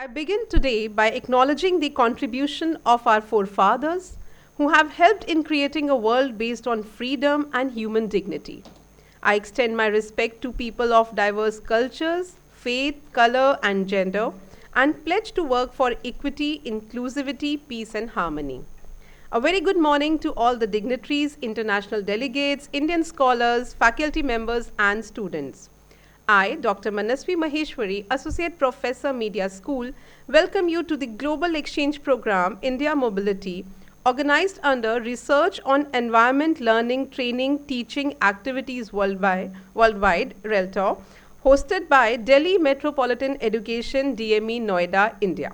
I begin today by acknowledging the contribution of our forefathers who have helped in creating a world based on freedom and human dignity. I extend my respect to people of diverse cultures, faith, color, and gender, and pledge to work for equity, inclusivity, peace, and harmony. A very good morning to all the dignitaries, international delegates, Indian scholars, faculty members, and students. I, Dr. Manasvi Maheshwari, Associate Professor, Media School, welcome you to the Global Exchange Program India Mobility, organized under Research on Environment Learning, Training, Teaching Activities Worldwide RELTTAW, hosted by Delhi Metropolitan Education, DME, Noida, India.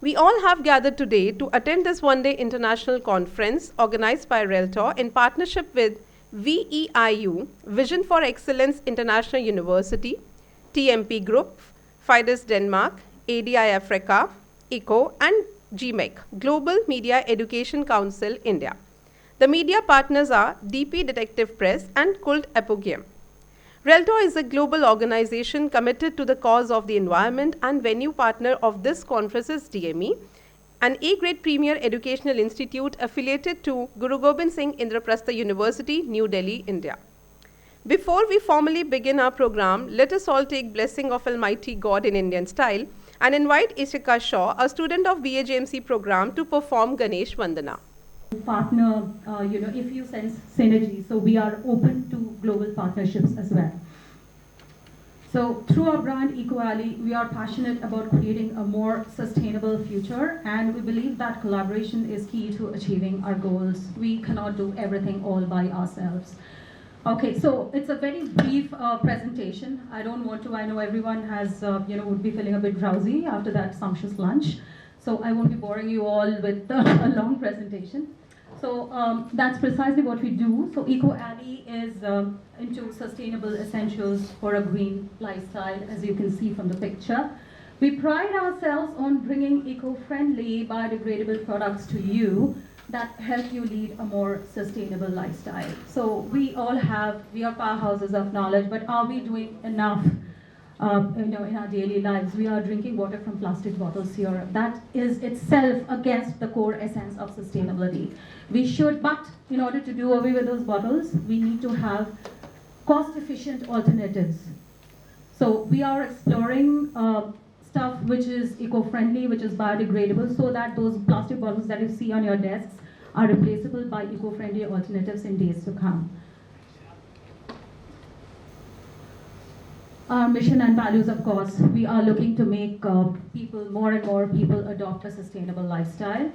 We all have gathered today to attend this one-day international conference organized by RELTTAW in partnership with VEIU, Vision for Excellence International University, TMP Group, FIDES Denmark, ADI Africa, ECO, and GMEC, Global Media Education Council, India. The media partners are DP Detective Press and Cult Apogee. RELTTAW is a global organization committed to the cause of the environment, and venue partner of this conference is DME, an A-grade premier educational institute affiliated to Guru Gobind Singh Indraprastha University, New Delhi, India. Before we formally begin our program, let us all take blessing of Almighty God in Indian style and invite Ishika Shaw, a student of BAJMC program, to perform Ganesh Vandana. Partner, if you sense synergy, so we are open to global partnerships as well. So through our brand EcoAlley, we are passionate about creating a more sustainable future, and we believe that collaboration is key to achieving our goals. We cannot do everything all by ourselves. Okay, so it's a very brief presentation. I know everyone has, would be feeling a bit drowsy after that sumptuous lunch. So I won't be boring you all with a long presentation. So that's precisely what we do. So EcoAlley is into sustainable essentials for a green lifestyle, as you can see from the picture. We pride ourselves on bringing eco-friendly, biodegradable products to you that help you lead a more sustainable lifestyle. So we are powerhouses of knowledge, but are we doing enough in our daily lives? We are drinking water from plastic bottles here. That is itself against the core essence of sustainability. We should, but in order to do away with those bottles, we need to have cost-efficient alternatives. So we are exploring stuff which is eco-friendly, which is biodegradable, so that those plastic bottles that you see on your desks are replaceable by eco-friendly alternatives in days to come. Our mission and values, of course, we are looking to make more and more people adopt a sustainable lifestyle.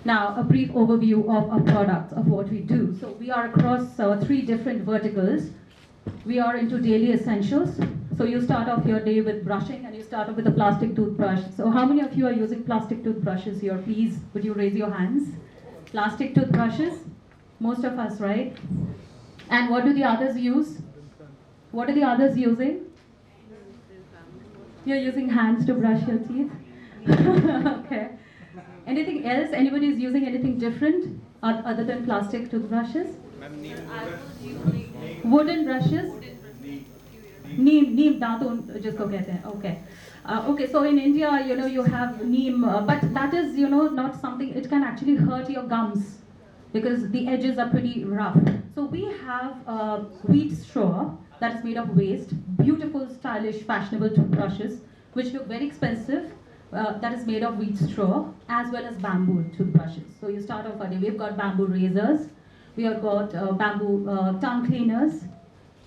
Now, a brief overview of our products, of what we do. So we are across 3 different verticals. We are into daily essentials. So you start off your day with brushing, and you start off with a plastic toothbrush. So how many of you are using plastic toothbrushes here? Please, would you raise your hands? Plastic toothbrushes? Most of us, right? And what do the others use? What are the others using? You're using hands to brush your teeth? Okay. Anything else? Anybody is using anything different other than plastic toothbrushes? Wooden brushes? Neem, datun, jisko kehte hain. Okay. Okay, so in India, you have neem, but that is, not something, it can actually hurt your gums because the edges are pretty rough. So we have wheat straw that is made of waste, beautiful, stylish, fashionable toothbrushes, which look very expensive, that is made of wheat straw, as well as bamboo toothbrushes. So you start off a day, we've got bamboo razors, we have got bamboo tongue cleaners,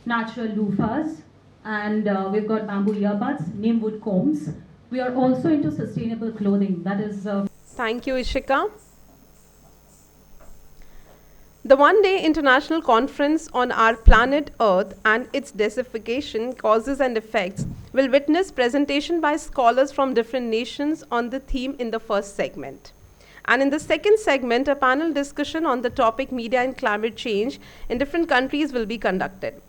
natural loofahs, and we've got bamboo earbuds, neem wood combs. We are also into sustainable clothing, that is... Thank you, Ishika. The one-day international conference on our planet Earth and its desertification, causes and effects will witness presentation by scholars from different nations on the theme in the first segment. And in the second segment, a panel discussion on the topic media and climate change in different countries will be conducted.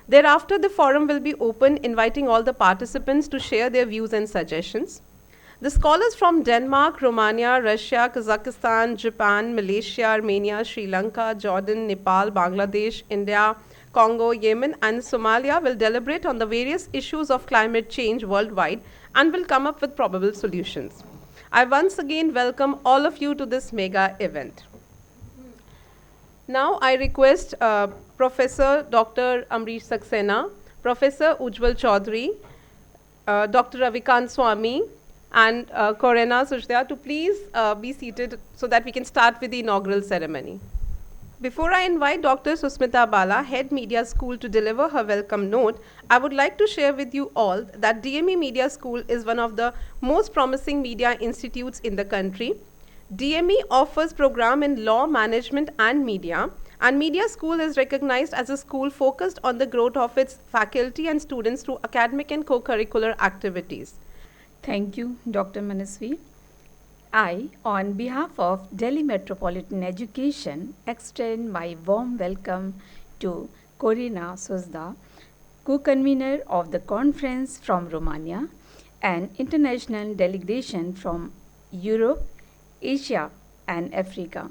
Thereafter, the forum will be open, inviting all the participants to share their views and suggestions. The scholars from Denmark, Romania, Russia, Kazakhstan, Japan, Malaysia, Armenia, Sri Lanka, Jordan, Nepal, Bangladesh, India, Congo, Yemen, and Somalia will deliberate on the various issues of climate change worldwide and will come up with probable solutions. I once again welcome all of you to this mega event. Now I request Professor Dr. Amrish Saxena, Professor Ujjwal Chaudhary, Dr. Ravikant Swami, and Corena Sujdya to please be seated so that we can start with the inaugural ceremony. Before I invite Dr. Susmita Bala, Head Media School, to deliver her welcome note, I would like to share with you all that DME Media School is one of the most promising media institutes in the country. DME offers program in law, management and Media School is recognized as a school focused on the growth of its faculty and students through academic and co-curricular activities. Thank you, Dr. Manasvi. I, on behalf of Delhi Metropolitan Education, extend my warm welcome to Corina Suzdea, co-convener of the conference from Romania, an international delegation from Europe, Asia, and Africa.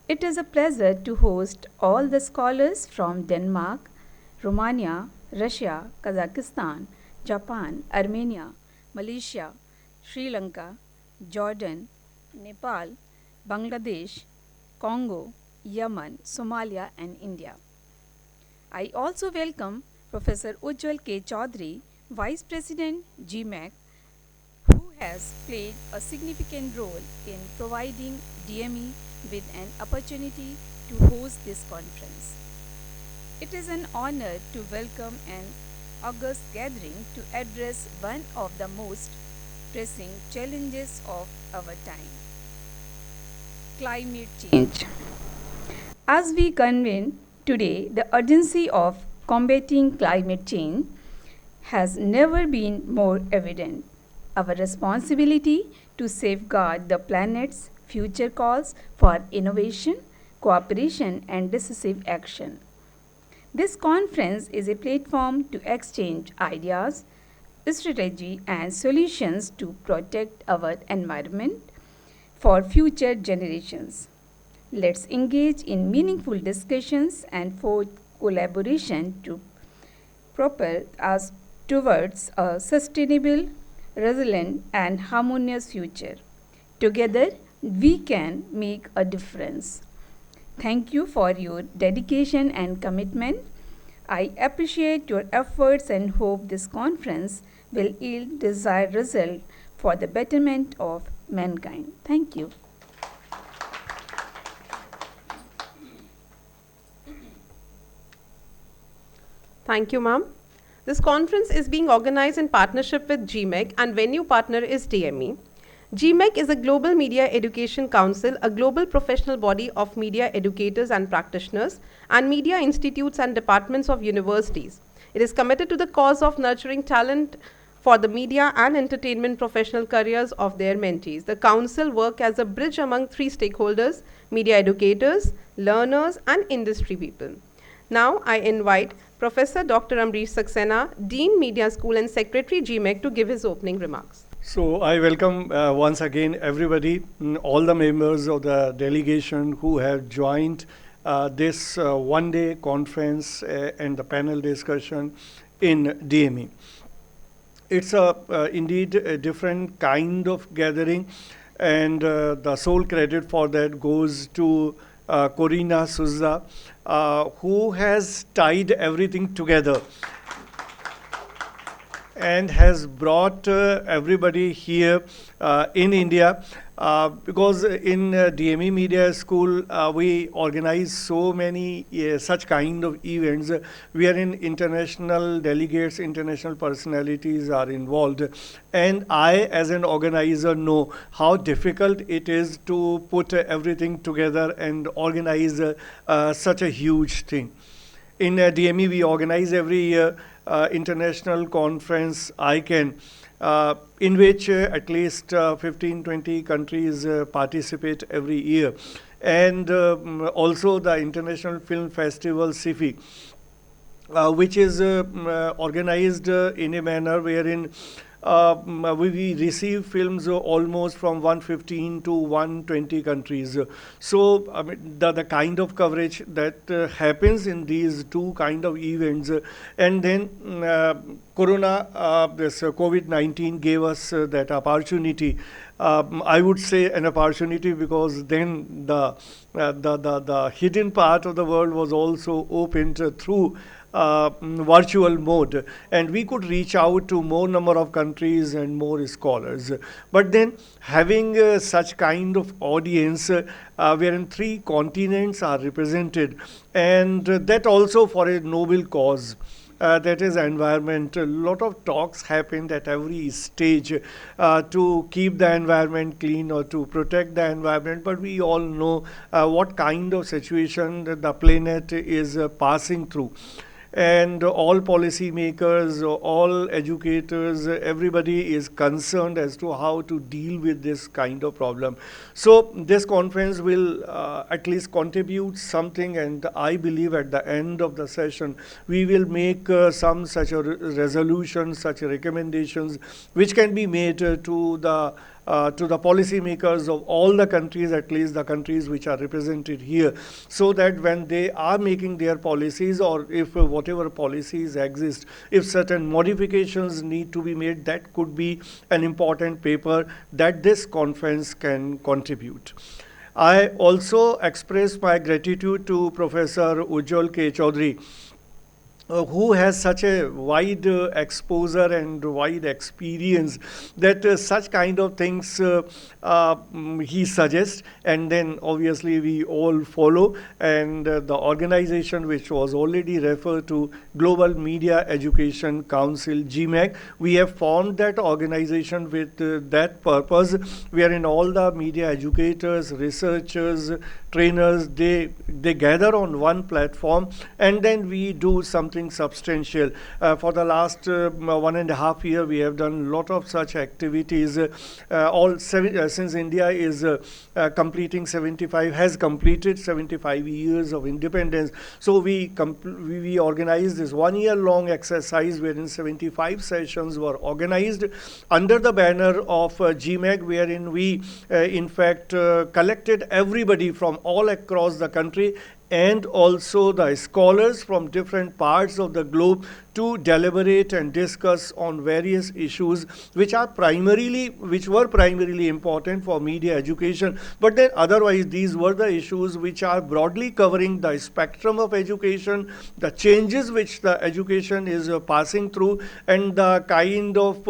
It is a pleasure to host all the scholars from Denmark, Romania, Russia, Kazakhstan, Japan, Armenia, Malaysia, Sri Lanka, Jordan, Nepal, Bangladesh, Congo, Yemen, Somalia, and India. I also welcome Professor Ujjwal K. Chaudhary, Vice President, GMAC, who has played a significant role in providing DME with an opportunity to host this conference. It is an honor to welcome an august gathering to address one of the most pressing challenges of our time: climate change. As we convene today, the urgency of combating climate change has never been more evident. Our responsibility to safeguard the planet's future calls for innovation, cooperation, and decisive action. This conference is a platform to exchange ideas, strategy, and solutions to protect our environment for future generations. Let's engage in meaningful discussions and forge collaboration to propel us towards a sustainable, resilient, and harmonious future. Together, we can make a difference. Thank you for your dedication and commitment. I appreciate your efforts and hope this conference will yield desired result for the betterment of mankind. Thank you. Thank you, ma'am. This conference is being organized in partnership with GMEC and venue partner is DME. GMEC is a Global Media Education Council, a global professional body of media educators and practitioners and media institutes and departments of universities. It is committed to the cause of nurturing talent for the media and entertainment professional careers of their mentees. The council works as a bridge among three stakeholders: media educators, learners, and industry people. Now I invite Professor Dr. Amrish Saxena, Dean Media School and Secretary GMEC, to give his opening remarks. So I welcome once again everybody, all the members of the delegation who have joined this one-day conference and the panel discussion in DME. It's indeed a different kind of gathering, and the sole credit for that goes to Corina Suzdea, who has tied everything together and has brought everybody here in India, because in DME Media School we organize so many such kind of events wherein international delegates, international personalities are involved, and I as an organizer know how difficult it is to put everything together and organize such a huge thing. In DME we organize every year international conference ICANN, in which at least 15-20 countries participate every year, and also the International Film Festival SIFI, which is organized in a manner wherein we receive films almost from 115 to 120 countries. So I mean, the kind of coverage that happens in these two kind of events, and then Corona, this COVID-19 gave us that opportunity. I would say an opportunity because then the hidden part of the world was also opened through virtual mode, and we could reach out to more number of countries and more scholars. But then having such kind of audience wherein three continents are represented, and that also for a noble cause. That is environment. A lot of talks happened at every stage to keep the environment clean or to protect the environment, but we all know what kind of situation that the planet is passing through. And all policymakers, all educators, everybody is concerned as to how to deal with this kind of problem. So this conference will at least contribute something, and I believe at the end of the session we will make some such a resolution, such recommendations which can be made to the policymakers of all the countries, at least the countries which are represented here, so that when they are making their policies, or if whatever policies exist, if certain modifications need to be made, that could be an important paper that this conference can contribute. I also express my gratitude to Professor Ujjwal K. Chaudhary, who has such a wide exposure and wide experience that such kind of things he suggests, and then obviously we all follow. And the organization which was already referred to, Global Media Education Council, GMAC, we have formed that organization with that purpose, wherein all the media educators, researchers, trainers, they gather on one platform, and then we do something substantial. For the last 1.5 years, we have done a lot of such activities. Since India is completed 75 years of independence, so we organized this 1 year long exercise wherein 75 sessions were organized under the banner of GMAC, wherein we in fact collected everybody from all across the country and also the scholars from different parts of the globe to deliberate and discuss on various issues which were primarily important for media education. But then otherwise these were the issues which are broadly covering the spectrum of education, the changes which the education is passing through, and the kind of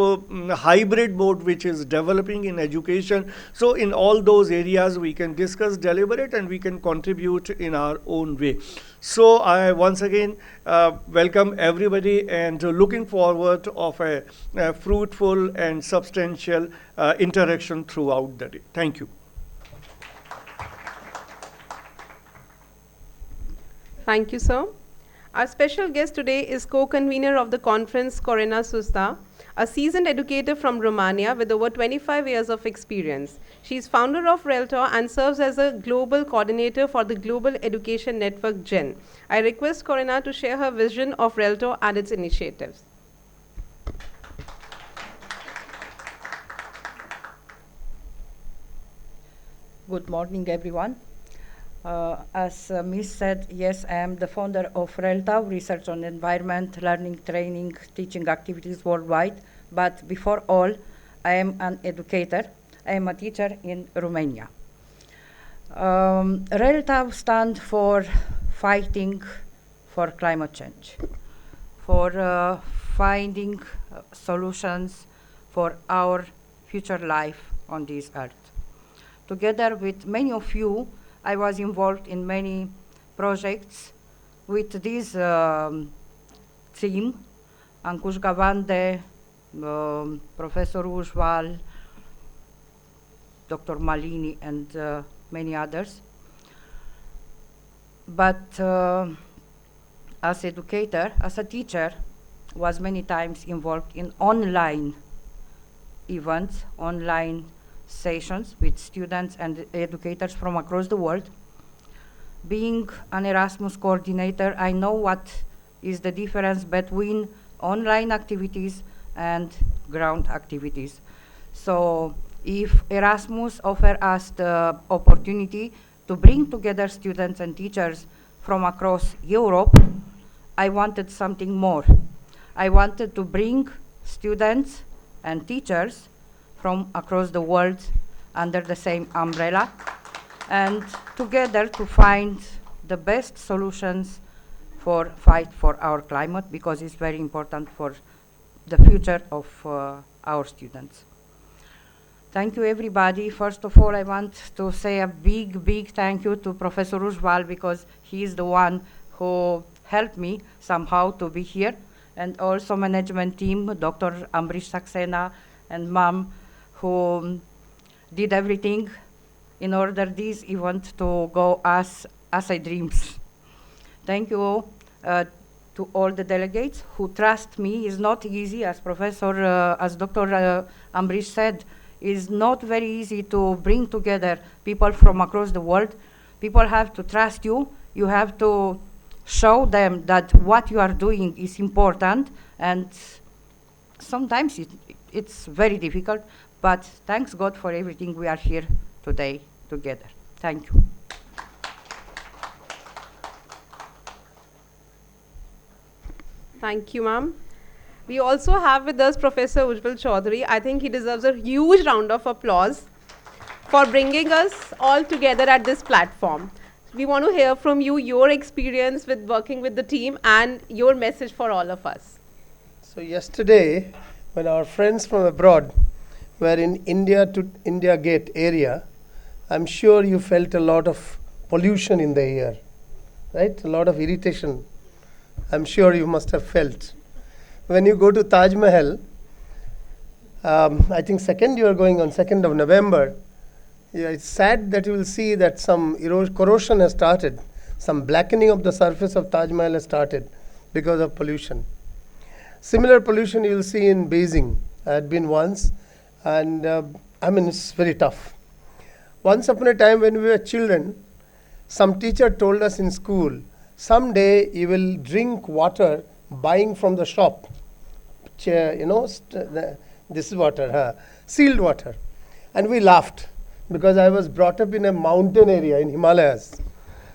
hybrid mode which is developing in education. So in all those areas we can discuss, deliberate, and we can contribute in our own way. So I once again welcome everybody, and looking forward of a fruitful and substantial interaction throughout the day. Thank you. Thank you, sir. Our special guest today is co-convener of the conference, Corina Susda, a seasoned educator from Romania with over 25 years of experience. She is founder of RELTTAW and serves as a global coordinator for the Global Education Network GEN. I request Corina to share her vision of RELTTAW and its initiatives. Good morning, everyone. As Miss said, yes, I am the founder of RELTTAW, Research on Environment, Learning, Training, Teaching Activities Worldwide. But before all, I am an educator. I am a teacher in Romania. RELTTAW stands for fighting for climate change, for finding solutions for our future life on this earth. Together with many of you, I was involved in many projects with this theme. Ankush Gavande, Professor Ujjwal, Dr. Malini, and many others. But as educator, as a teacher, was many times involved in online events, online sessions with students and educators from across the world. Being an Erasmus coordinator, I know what is the difference between online activities and ground activities. So if Erasmus offers us the opportunity to bring together students and teachers from across Europe, I wanted something more. I wanted to bring students and teachers from across the world under the same umbrella, and together to find the best solutions for fight for our climate, because it's very important for the future of our students. Thank you, everybody. First of all, I want to say a big, big thank you to Professor Ujwal, because he is the one who helped me somehow to be here, and also management team, Dr. Ambrish Saxena and Mom, who did everything in order this event to go as I dreams. Thank you to all the delegates who trust me. It's not easy, as Dr. Ambrish said, it's not very easy to bring together people from across the world. People have to trust you. You have to show them that what you are doing is important, and sometimes it's very difficult, but thanks God for everything. We are here today together. Thank you. Thank you, ma'am. We also have with us Professor Ujjwal Chaudhary. I think he deserves a huge round of applause for bringing us all together at this platform. We want to hear from you your experience with working with the team and your message for all of us. So yesterday, when our friends from abroad were in India to India Gate area, I'm sure you felt a lot of pollution in the air, right? A lot of irritation. I'm sure you must have felt. When you go to Taj Mahal, I think you are going on 2nd of November. Yeah, it's sad that you will see that some corrosion has started. Some blackening of the surface of Taj Mahal has started because of pollution. Similar pollution you will see in Beijing. I had been once, and it's very tough. Once upon a time when we were children, some teacher told us in school, someday you will drink water buying from the shop. This water, sealed water. And we laughed, because I was brought up in a mountain area in Himalayas.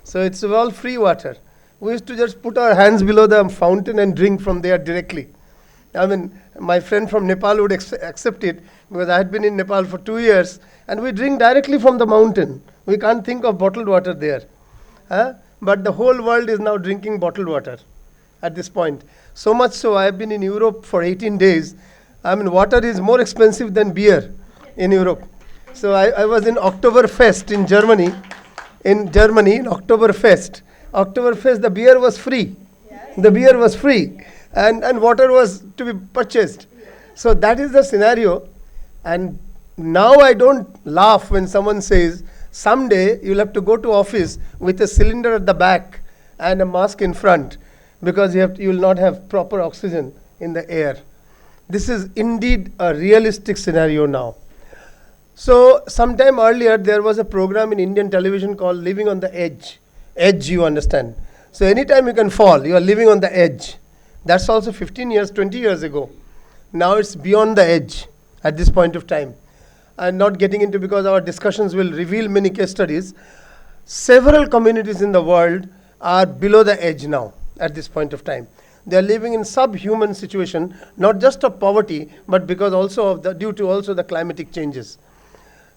So it's all free water. We used to just put our hands below the fountain and drink from there directly. My friend from Nepal would accept it, because I had been in Nepal for 2 years, and we drink directly from the mountain. We can't think of bottled water there. But the whole world is now drinking bottled water at this point. So much so, I have been in Europe for 18 days. Water is more expensive than beer in Europe. So I was in Oktoberfest in Germany. In Oktoberfest, the beer was free. Yes. The beer was free, and water was to be purchased. So that is the scenario. And now I don't laugh when someone says, someday you'll have to go to office with a cylinder at the back and a mask in front, because you will not have proper oxygen in the air. This is indeed a realistic scenario now. So sometime earlier, there was a program in Indian television called Living on the Edge. Edge, you understand. So anytime you can fall, you are living on the edge. That's also 15 years, 20 years ago. Now it's beyond the edge at this point of time. I'm not getting into, because our discussions will reveal many case studies. Several communities in the world are below the edge now at this point of time. They are living in subhuman situation, not just of poverty, but because also due to also the climatic changes.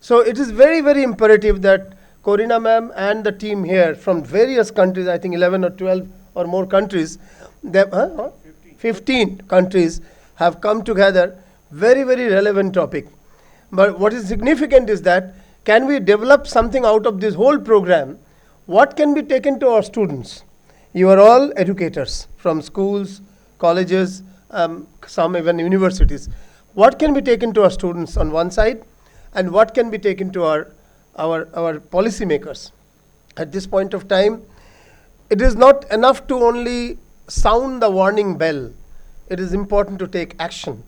So it is very, very imperative that Corina ma'am and the team here from various countries, I think 11 or 12 or more countries, 15 countries have come together. Very, very relevant topic. But what is significant is that, can we develop something out of this whole program? What can be taken to our students? You are all educators from schools, colleges, some even universities. What can be taken to our students on one side, and what can be taken to our policymakers? At this point of time, it is not enough to only sound the warning bell. It is important to take action.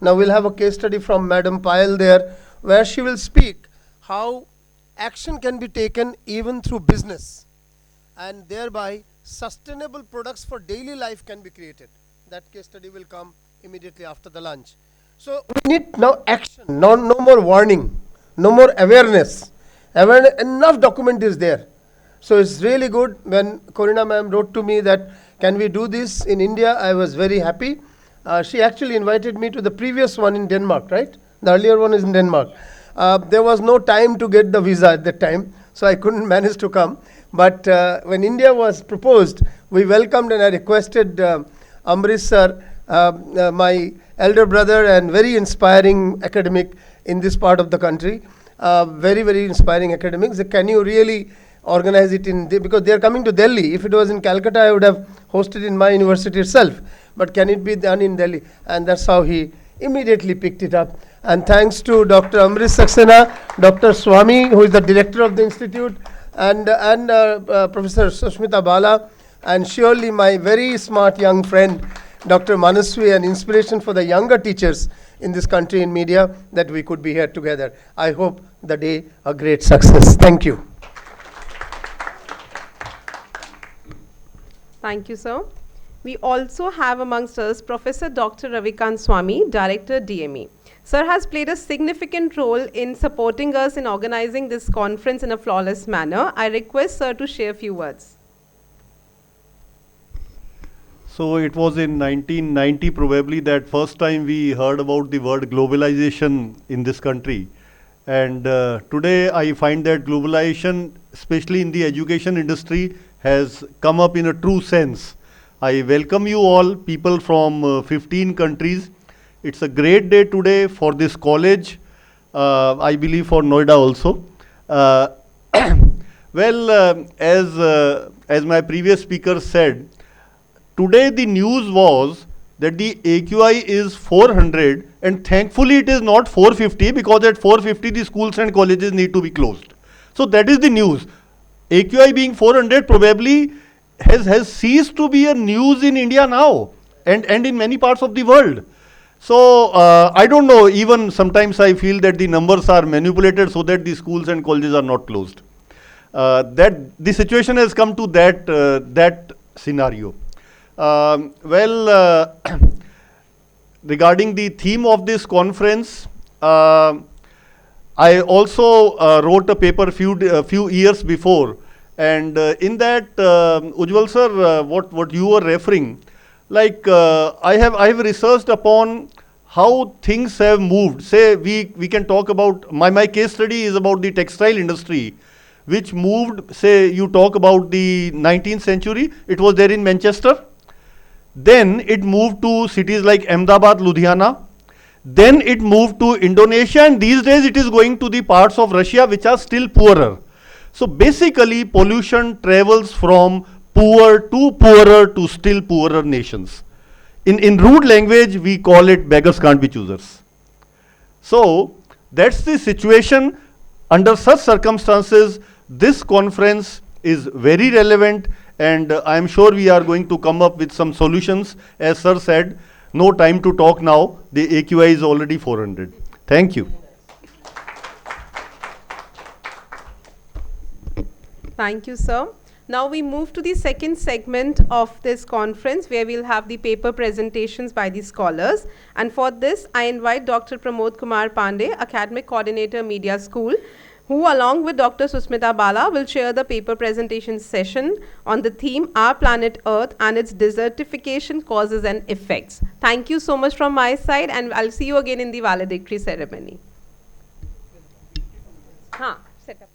Now we'll have a case study from Madam Payal there, where she will speak how action can be taken even through business, and thereby sustainable products for daily life can be created. That case study will come immediately after the lunch. So we need now action, no more warning, no more awareness. Enough document is there. So it's really good when Corina ma'am wrote to me that can we do this in India. I was very happy. She actually invited me to the previous one in Denmark, right? The earlier one is in Denmark. There was no time to get the visa at that time, so I couldn't manage to come. But when India was proposed, we welcomed and I requested Amrish sir, my elder brother and very inspiring academic in this part of the country. Very, very inspiring academics. Can you really organize it because they are coming to Delhi. If it was in Calcutta, I would have hosted in my university itself. But can it be done in Delhi? And that's how he immediately picked it up. And thanks to Dr. Amrish Saxena, Dr. Swami, who is the director of the institute, and Professor Sushmita Bala, and surely my very smart young friend, Dr. Manaswi, an inspiration for the younger teachers in this country in media, that we could be here together. I hope the day a great success. Thank you. Thank you, sir. We also have amongst us Professor Dr. Ravikant Swami, Director DME. Sir has played a significant role in supporting us in organizing this conference in a flawless manner. I request sir to share a few words. So it was in 1990 probably that first time we heard about the word globalization in this country. And today I find that globalization, especially in the education industry, has come up in a true sense. I welcome you all, people from 15 countries. It's a great day today for this college, I believe for Noida also. Well, as my previous speaker said, today the news was that the AQI is 400 and thankfully it is not 450 because at 450 the schools and colleges need to be closed. So that is the news. AQI being 400 probably has ceased to be a news in India now and in many parts of the world. So I don't know, even sometimes I feel that the numbers are manipulated so that the schools and colleges are not closed. That the situation has come to that scenario. Regarding the theme of this conference, I also wrote a paper few years before, and in that, Ujjwal sir, what you were referring, like I have researched upon how things have moved. Say we can talk about my case study is about the textile industry, which moved. Say you talk about the 19th century, it was there in Manchester. Then it moved to cities like Ahmedabad, Ludhiana. Then it moved to Indonesia, and these days it is going to the parts of Russia which are still poorer. So basically pollution travels from poor to poorer to still poorer nations. In rude language we call it beggars can't be choosers. So that's the situation. Under such circumstances, this conference is very relevant, and I am sure we are going to come up with some solutions. As sir said, no time to talk now. The AQI is already 400. Thank you. Thank you, sir. Now we move to the second segment of this conference where we'll have the paper presentations by the scholars. And for this, I invite Dr. Pramod Kumar Pandey, Academic Coordinator, Media School, who along with Dr. Susmita Bala will share the paper presentation session on the theme Our Planet Earth and its Desertification Causes and Effects. Thank you so much from my side, and I'll see you again in the valedictory ceremony. Set up.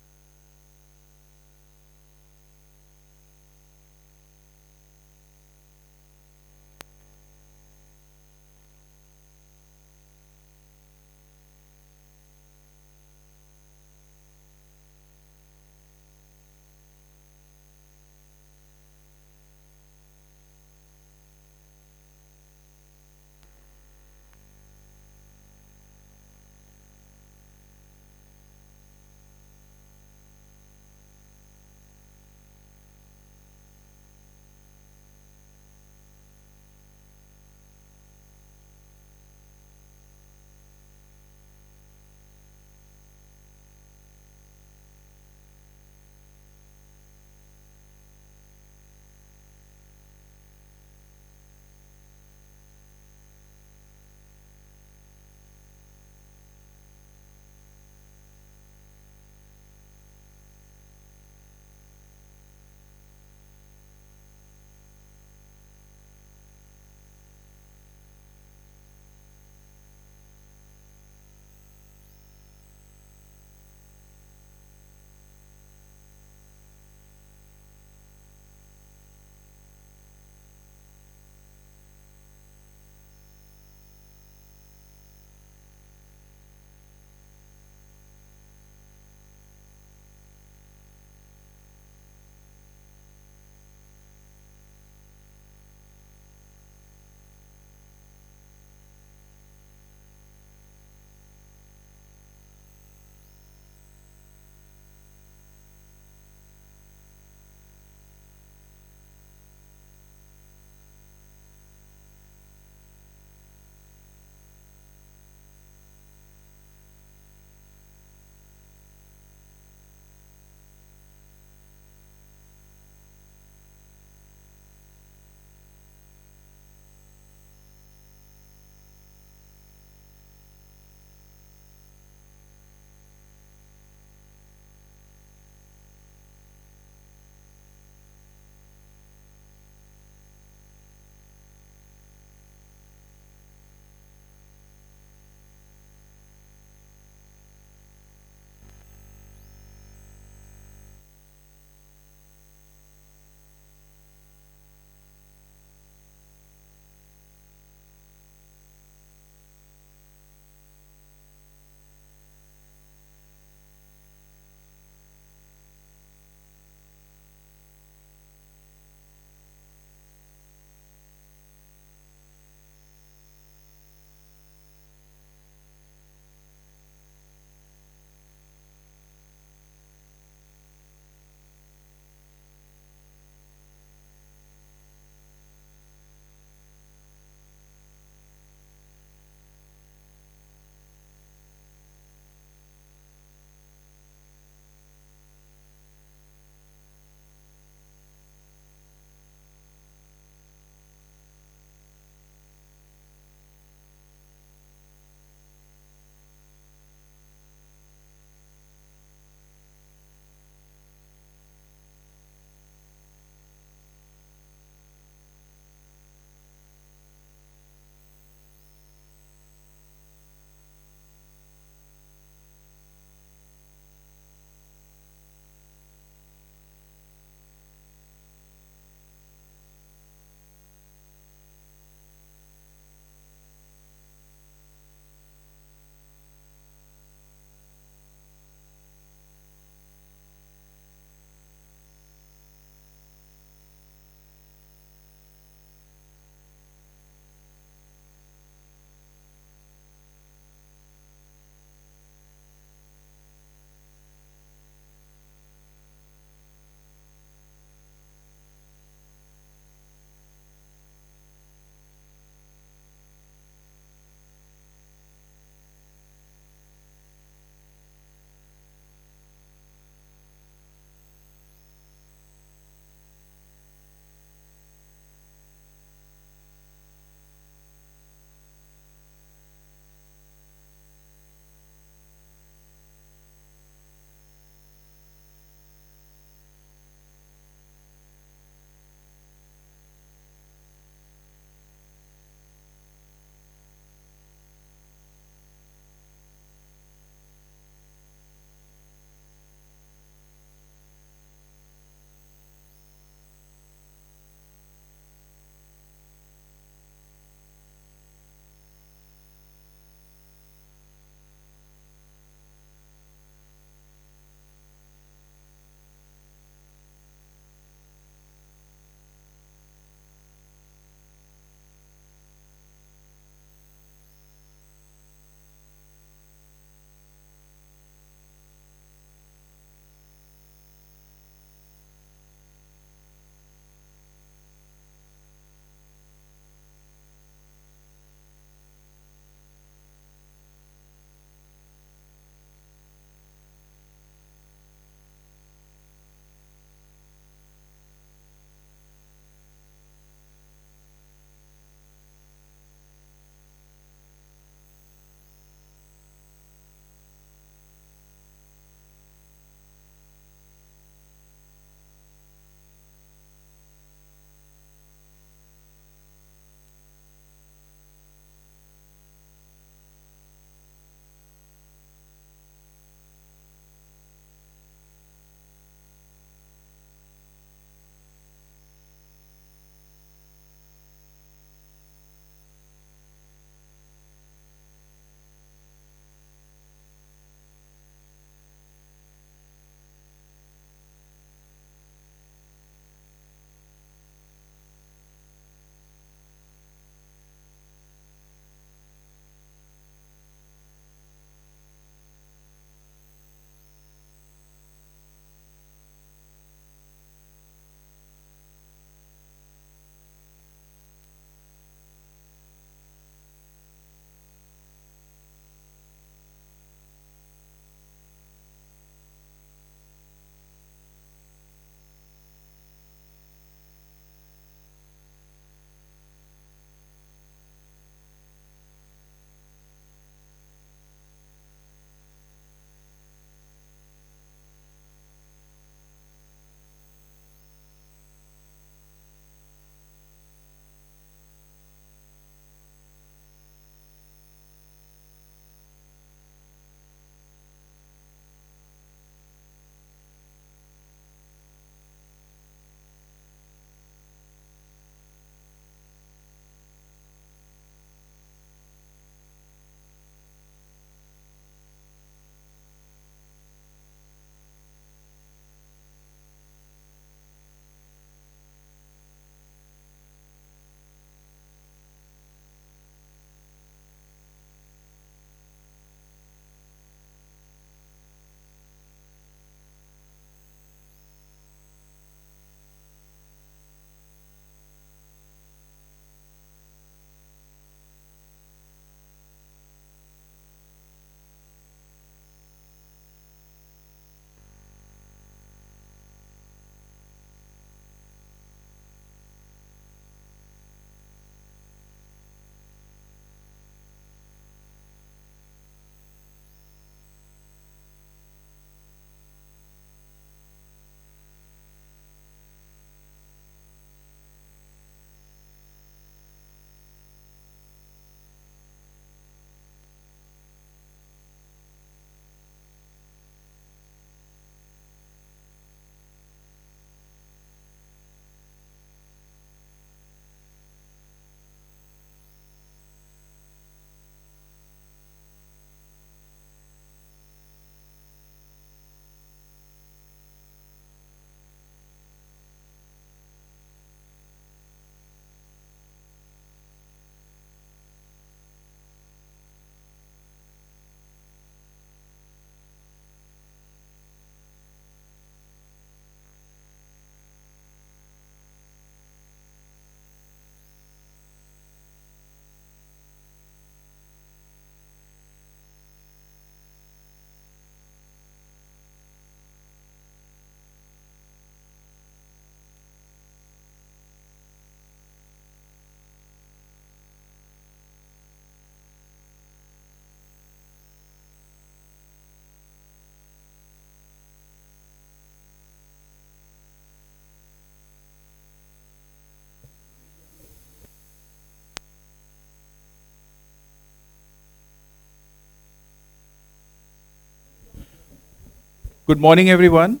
Good morning, everyone.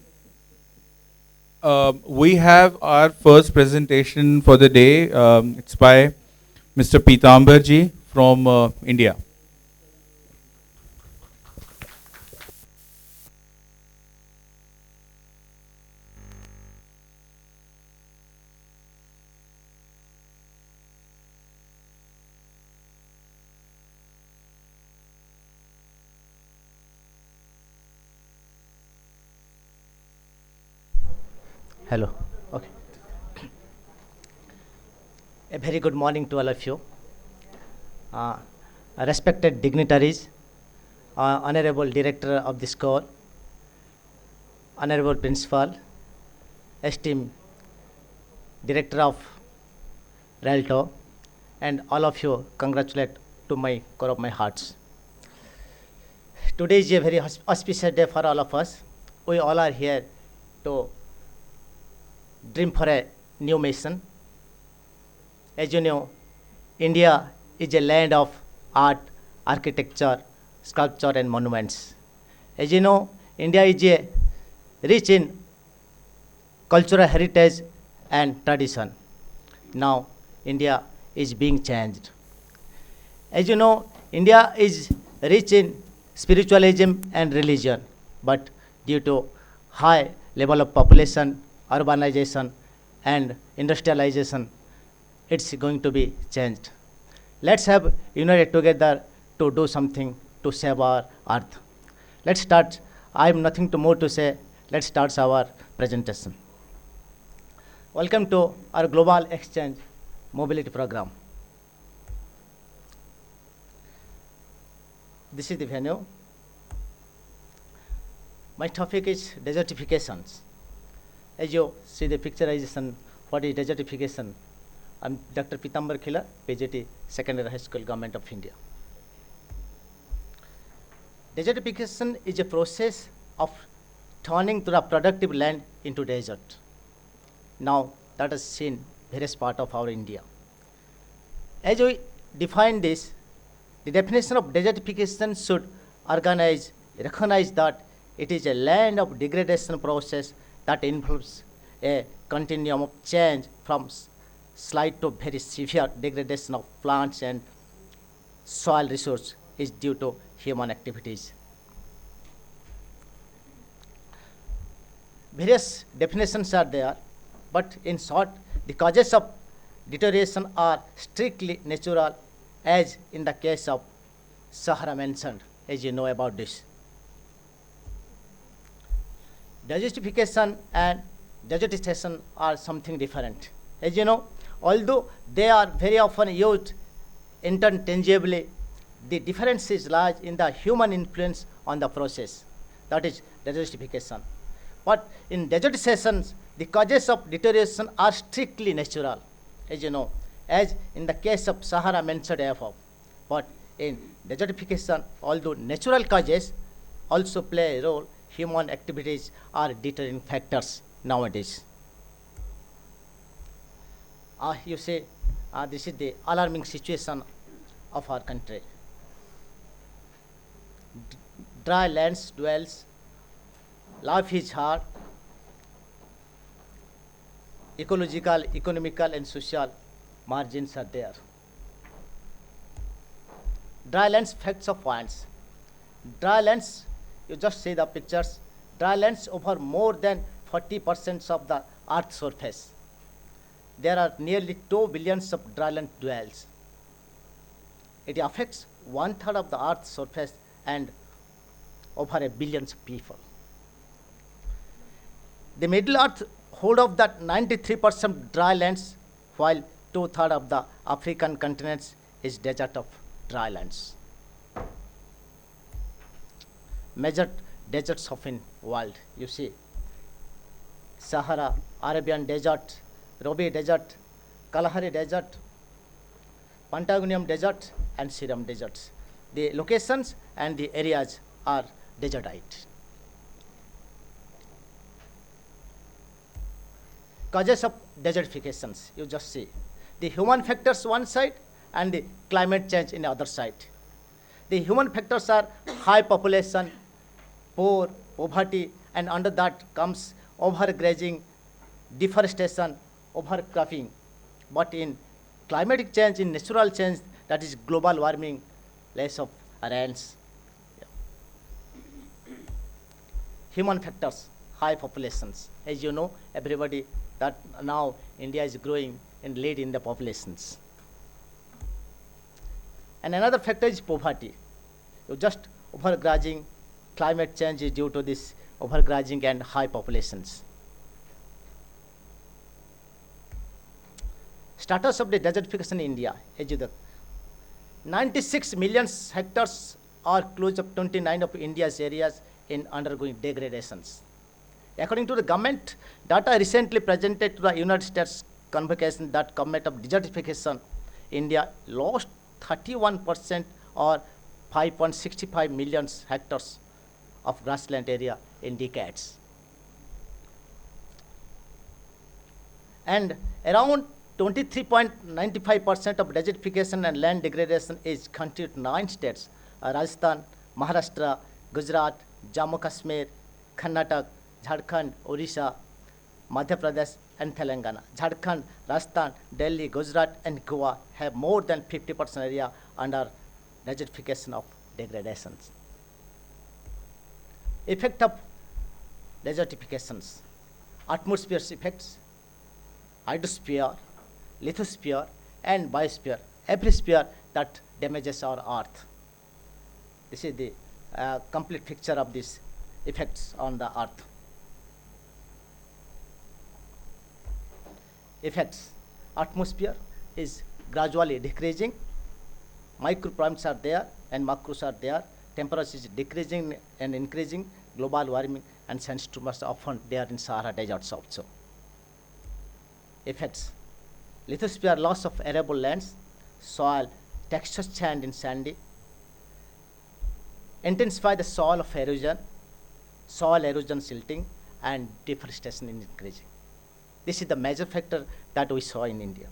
We have our first presentation for the day. It's by Mr. Pitambarji from India. Hello. Okay. A very good morning to all of you. Uh, Respected dignitaries, Honorable Director of the school, Honorable Principal, esteemed Director of RELTTAW, and all of you, congratulate to my core of my hearts. Today is a very auspicious day for all of us. We all are here to dream for a new mission. As you know, India is a land of art, architecture, sculpture, and monuments. As you know, India is a rich in cultural heritage and tradition. Now, India is being changed. As you know, India is rich in spiritualism and religion, but due to high level of population, urbanization, and industrialization, it's going to be changed. Let's have united together to do something to save our earth. Let's start. I have nothing to more to say. Let's start our presentation. Welcome to our Global Exchange Mobility Program. This is the venue. My topic is desertifications. As you see the picturization, what is desertification? I'm Dr. Pitambar Khila, PGT, Secondary High School, Government of India. Desertification is a process of turning to the productive land into desert. Now, that is seen various part of our India. As we define this, the definition of desertification should recognize that it is a land of degradation process that involves a continuum of change from slight to very severe degradation of plants and soil resource is due to human activities. Various definitions are there, but in short, the causes of deterioration are strictly natural, as in the case of Sahara mentioned, as you know about this. Desertification and desertification are something different. As you know, although they are very often used interchangeably, the difference lies in the human influence on the process, that is desertification. But in desertification, the causes of deterioration are strictly natural, as you know, as in the case of Sahara mentioned above. But in desertification, although natural causes also play a role, human activities are deterring factors nowadays. You see, this is the alarming situation of our country. Dry lands dwells, life is hard, ecological, economical, and social margins are there. Dry lands facts of points. Dry lands, you just see the pictures. Dry lands over more than 40% of the Earth's surface. There are nearly 2 billion of dry land dwells. It affects 1/3 of the Earth's surface and over 1 billion people. The Middle Earth hold of that 93% dry lands, while 2/3 of the African continents is desert of dry lands. Major deserts of in world, you see, Sahara, Arabian Desert, Gobi Desert, Kalahari Desert, Pantagonium Desert, and Seram Deserts. The locations and the areas are desertite. Causes of desertifications, you just see. The human factors one side and the climate change in the other side. The human factors are high population, poverty, and under that comes overgrazing, deforestation, overcropping. But in climatic change, in natural change, that is global warming, less of rains. Human factors, high populations. As you know, everybody, that now India is growing and lead in the populations. And another factor is poverty. You just overgrazing, climate change is due to this overgrazing and high populations. Status of the desertification in India, as you know, 96 million hectares or close up 29 of India's areas in undergoing degradations. According to the government data recently presented to the United States convocation that comment of desertification, India lost 31% or 5.65 million hectares of grassland area in decades. And around 23.95% of desertification and land degradation is continued in 9 states, Rajasthan, Maharashtra, Gujarat, Jammu Kashmir, Karnataka, Jharkhand, Orissa, Madhya Pradesh, and Telangana. Jharkhand, Rajasthan, Delhi, Gujarat, and Goa have more than 50% area under desertification of degradations. Effect of desertifications, atmosphere's effects, hydrosphere, lithosphere, and biosphere, every sphere that damages our earth. This is the complete picture of these effects on the earth. Effects, atmosphere is gradually decreasing, microprimats are there and macros are there, temperature is decreasing and increasing, global warming and sandstorms are often there in Sahara deserts also. Effects, lithosphere, loss of arable lands, soil, texture change in sandy, intensify the soil of erosion, soil erosion silting, and deforestation is increasing. This is the major factor that we saw in India.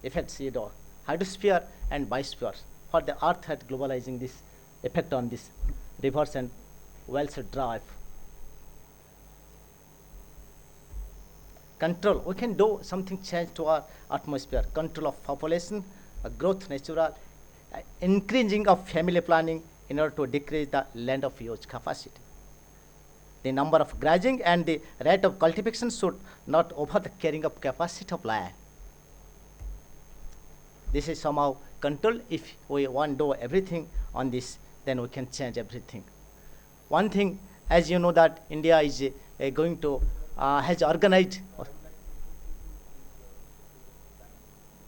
Effects, hydrosphere and biosphere. For the earth had globalizing this effect on this rivers and wells drive. Control, we can do something change to our atmosphere. Control of population, growth natural, increasing of family planning in order to decrease the land of use capacity. The number of grazing and the rate of cultivation should not over the carrying of capacity of land. This is somehow control. If we want to do everything on this, then we can change everything. One thing, as you know, that India is going to, has organized.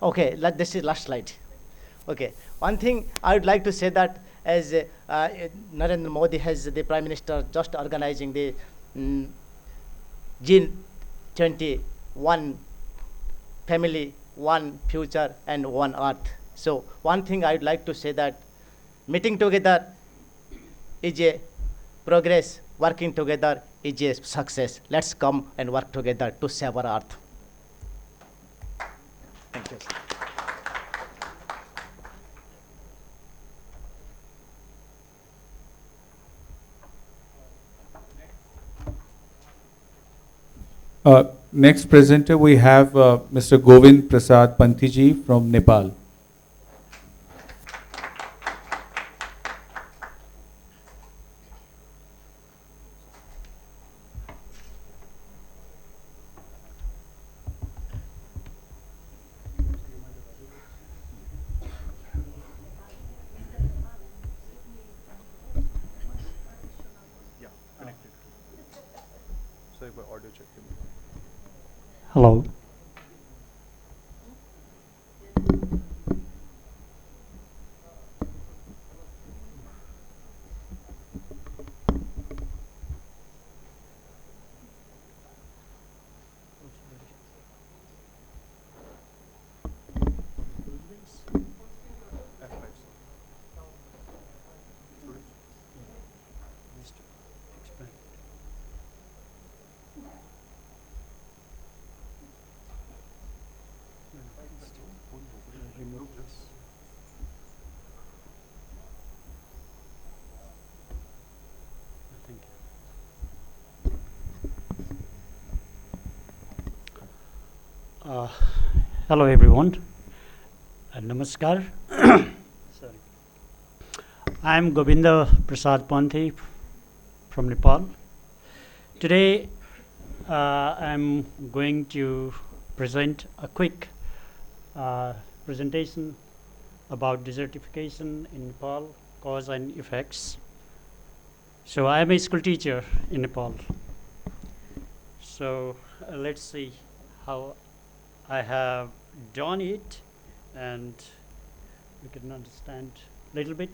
Okay, this is last slide. Okay, one thing I would like to say that as Narendra Modi has the Prime Minister just organizing the G21 family, one future and one earth. So one thing I would like to say that meeting together is a progress, working together is a success. Let's come and work together to save our earth. Thank you. Next presenter we have Mr. Govind Prasad Pantiji from Nepal. Hello. Hello everyone, namaskar. Sorry. I am Govinda Prasad Panthi from Nepal. Today I am going to present a quick presentation about desertification in Nepal, cause and effects. So I am a school teacher in Nepal. So let's see how I have done it, and we can understand a little bit.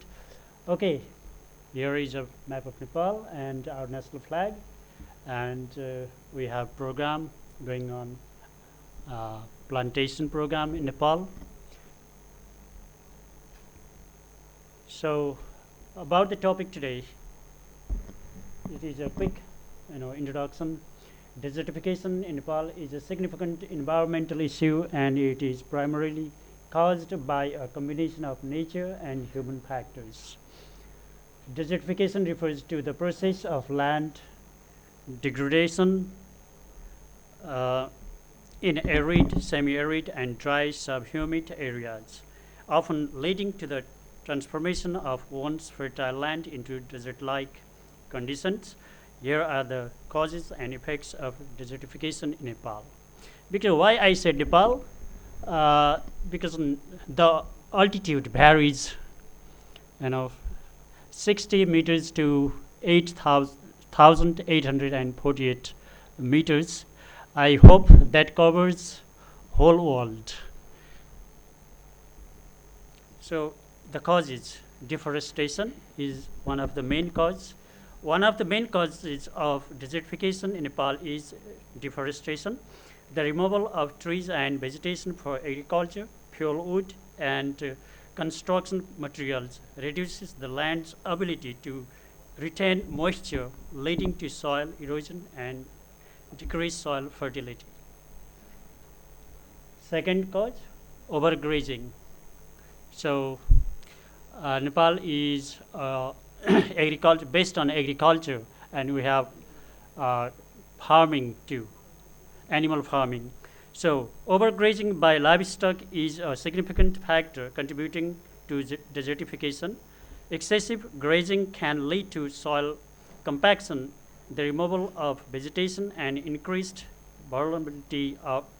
Okay, here is a map of Nepal and our national flag, and we have program going on, plantation program in Nepal. So about the topic today, it is a quick introduction. Desertification in Nepal is a significant environmental issue, and it is primarily caused by a combination of nature and human factors. Desertification refers to the process of land degradation in arid, semi-arid, and dry subhumid areas, often leading to the transformation of once fertile land into desert-like conditions. Here are the causes and effects of desertification in Nepal. Because why I said Nepal? Because the altitude varies, 60 meters to 8,848 meters. I hope that covers whole world. So the causes, deforestation is one of the main causes. One of the main causes of desertification in Nepal is deforestation. The removal of trees and vegetation for agriculture, fuel wood, and construction materials reduces the land's ability to retain moisture, leading to soil erosion and decreased soil fertility. Second cause, overgrazing. So Nepal is agriculture, based on agriculture, and we have farming too, animal farming. So overgrazing by livestock is a significant factor contributing to desertification. Excessive grazing can lead to soil compaction, the removal of vegetation, and increased vulnerability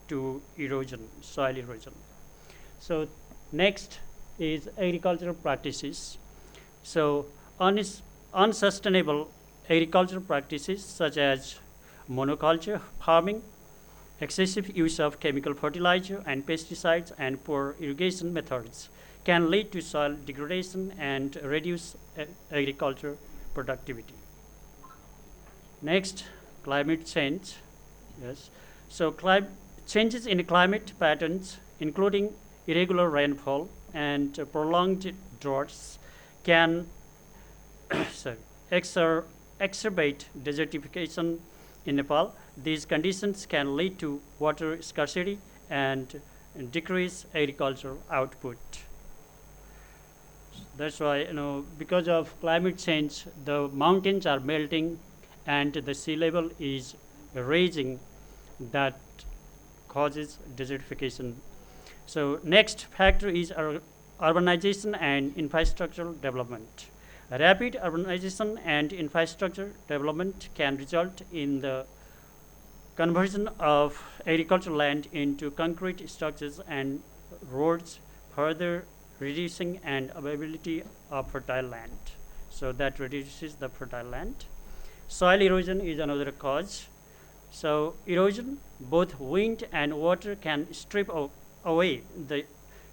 to erosion, soil erosion. So next is agricultural practices. So unsustainable agricultural practices such as monoculture farming, excessive use of chemical fertilizer and pesticides, and poor irrigation methods can lead to soil degradation and reduce agriculture productivity. Next, climate change. Yes. So changes in climate patterns, including irregular rainfall and prolonged droughts, can exacerbate desertification in Nepal. These conditions can lead to water scarcity and decrease agricultural output. That's why, because of climate change, the mountains are melting and the sea level is rising. That causes desertification. So next factor is urbanization and infrastructural development. Rapid urbanization and infrastructure development can result in the conversion of agricultural land into concrete structures and roads, further reducing and availability of fertile land. So that reduces the fertile land. Soil erosion is another cause. So erosion, both wind and water, can strip away the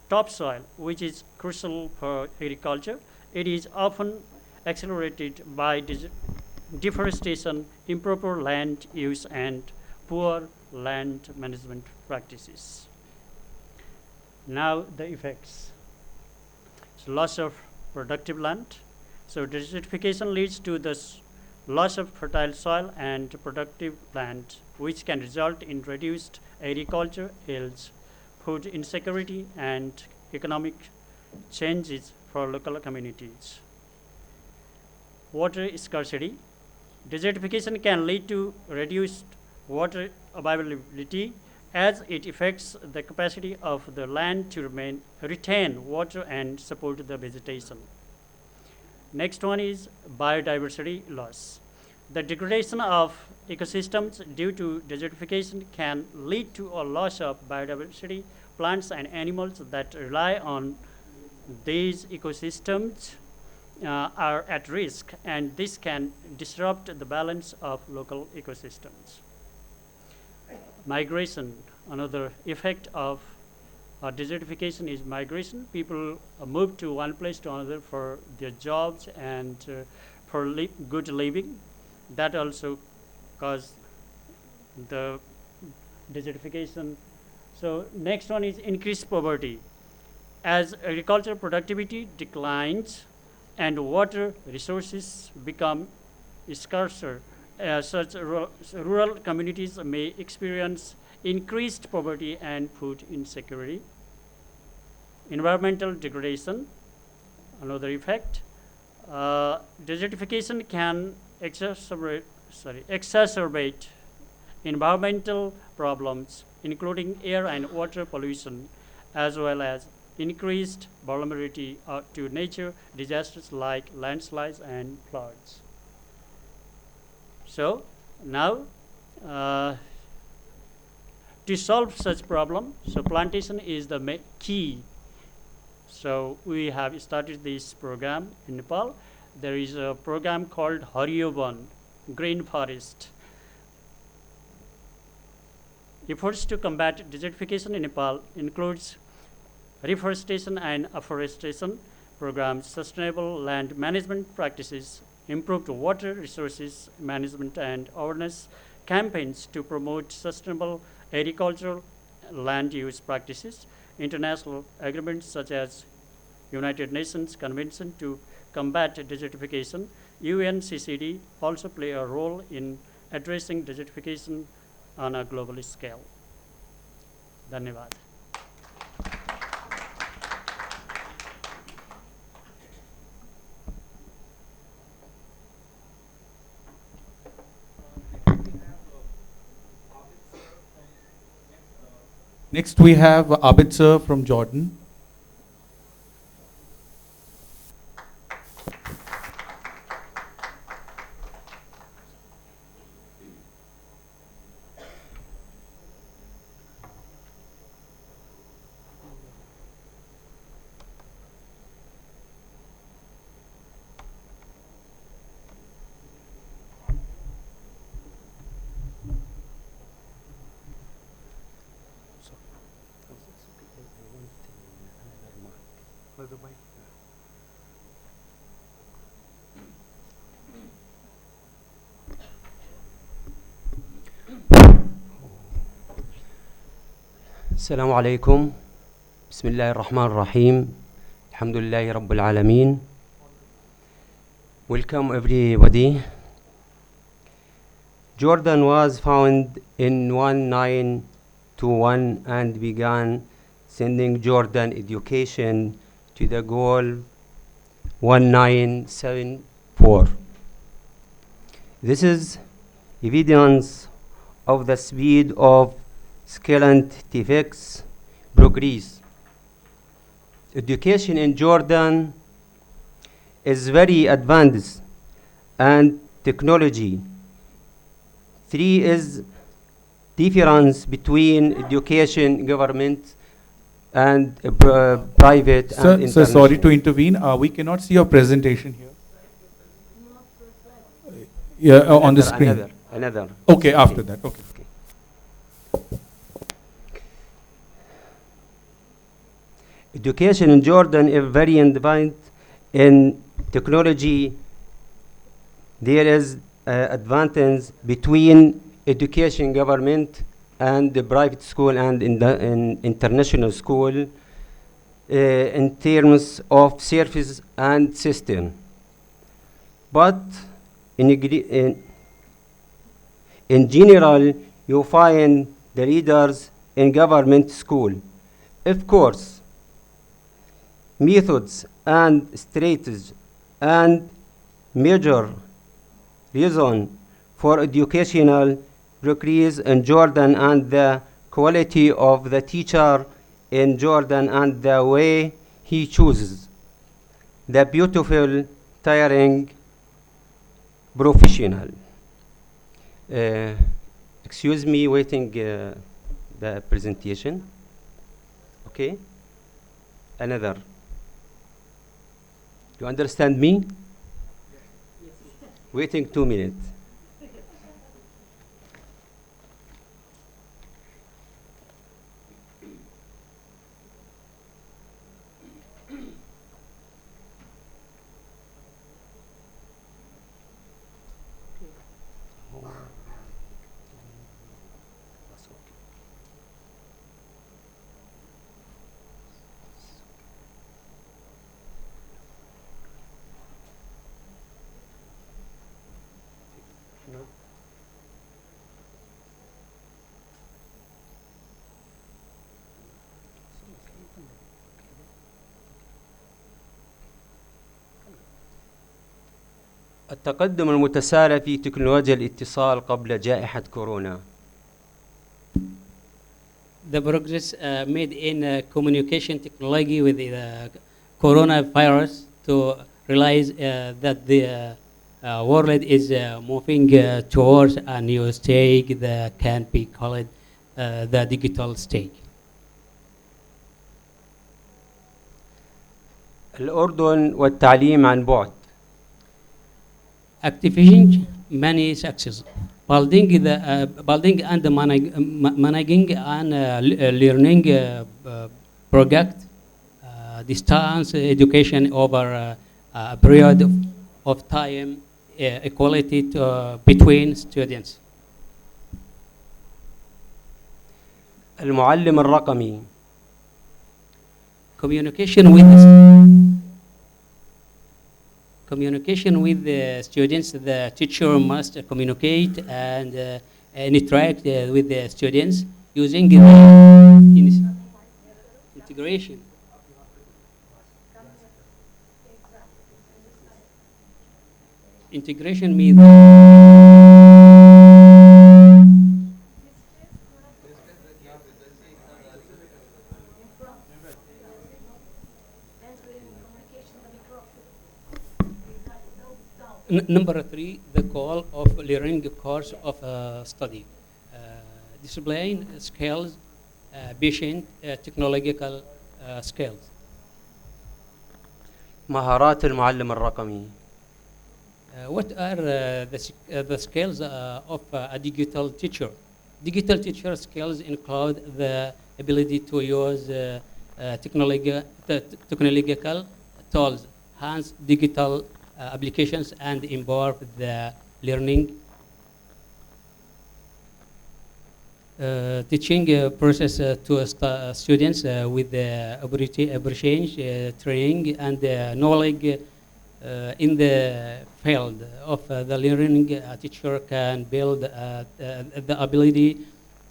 topsoil, which is crucial for agriculture. It is often accelerated by deforestation, improper land use, and poor land management practices. Now the effects. So loss of productive land. So desertification leads to the loss of fertile soil and productive land, which can result in reduced agriculture yields, food insecurity, and economic changes for local communities. Water scarcity. Desertification can lead to reduced water availability as it affects the capacity of the land to retain water and support the vegetation. Next one is biodiversity loss. The degradation of ecosystems due to desertification can lead to a loss of biodiversity. Plants and animals that rely on these ecosystems are at risk, and this can disrupt the balance of local ecosystems. Migration, another effect of desertification is migration. People move to one place to another for their jobs and for good living. That also causes the desertification. So next one is increased poverty. As agricultural productivity declines and water resources become scarcer, such rural communities may experience increased poverty and food insecurity. Environmental degradation, another effect. Desertification can exacerbate environmental problems, including air and water pollution, as well as increased vulnerability to nature disasters like landslides and floods. So now, to solve such problem, so plantation is the key. So we have started this program in Nepal. There is a program called Haryoban, Green Forest. Efforts to combat desertification in Nepal includes reforestation and afforestation programs, sustainable land management practices, improved water resources management, and awareness campaigns to promote sustainable agricultural land use practices. International agreements such as United Nations Convention to Combat Desertification, UNCCD, also play a role in addressing desertification on a global scale. Dhanyavad. Next, we have Abid sir from Jordan. السلام عليكم. بسم الله الرحمن الرحيم. الحمد لله رب العالمين. Welcome everybody. Jordan was found in 1921 and began sending Jordan education to the goal 1974. This is evidence of the speed of scientific progress. Education in Jordan is very advanced and technology. Three is difference between education, government, and private Sir, and sir, sorry to international. intervene. We cannot see your presentation here. Yeah, on the screen. Another. Okay, after that. Okay. Education in Jordan is very advanced in technology. There is advantage between education government and the private school and in international school in terms of service and system. But in general, you find the leaders in government school. Of course, methods and strategies and major reason for educational progress in Jordan and the quality of the teacher in Jordan and the way he chooses the beautiful, tiring professional. Uh, Excuse me, waiting the presentation. Okay. Another. You understand me? Waiting 2 minutes. التقدم المتسارع في تكنولوجيا الاتصال قبل جائحة كورونا. The progress made in communication technology with the coronavirus to realize that the world is moving towards a new stage that can be called the digital stage. الأردن والتعليم عن بعد. Activation many success. Building and managing an learning project, distance education over a period of time, equality between students. المعلم الرقمي. Communication with the students. The teacher must communicate and interact with the students using the integration. Integration means number 3, the goal of learning course of study. Discipline skills, patient, technological skills. مهارات المعلم الرقمي. What are the skills of a digital teacher? Digital teacher skills include the ability to use technological tools, hence digital applications, and involve the learning teaching process to students with the appreciation, training, and knowledge in the field of the learning. A teacher can build the ability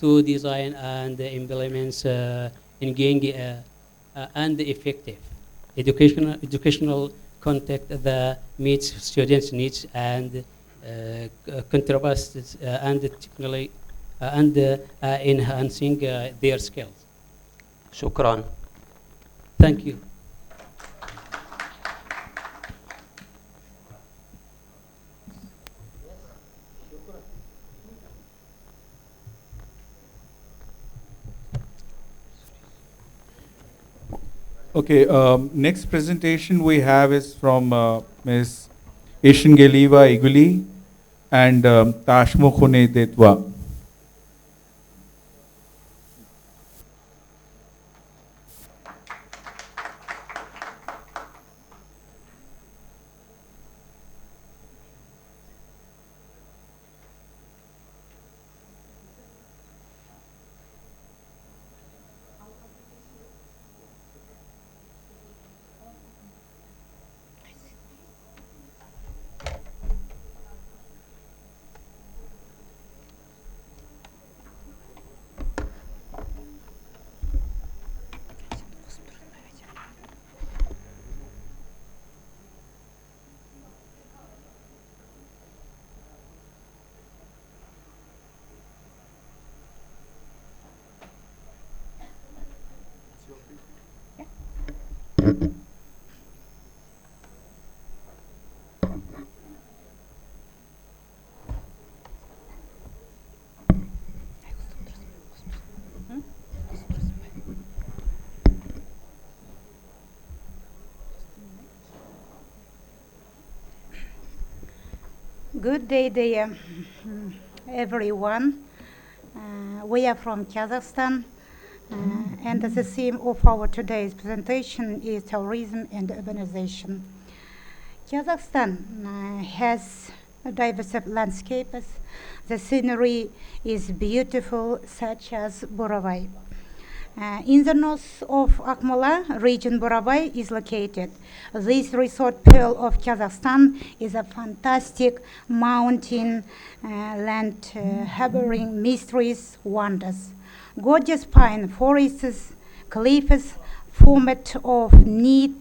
to design and implement engaging and effective educational content that meets students' needs and contributes and technically and enhancing their skills. شكرا. Thank you. Okay, next presentation we have is from Ms. Ishingeliva Iguli and Tashmo Khune Detwa. Good day, dear everyone. We are from Kazakhstan, and the theme of our today's presentation is tourism and urbanization. Kazakhstan has a diverse landscape. The scenery is beautiful, such as Buravai. In the north of Akmola region, Buravai is located. This resort pearl of Kazakhstan is a fantastic mountain land harboring mysteries, wonders. Gorgeous pine forests, cliffs formed of neat,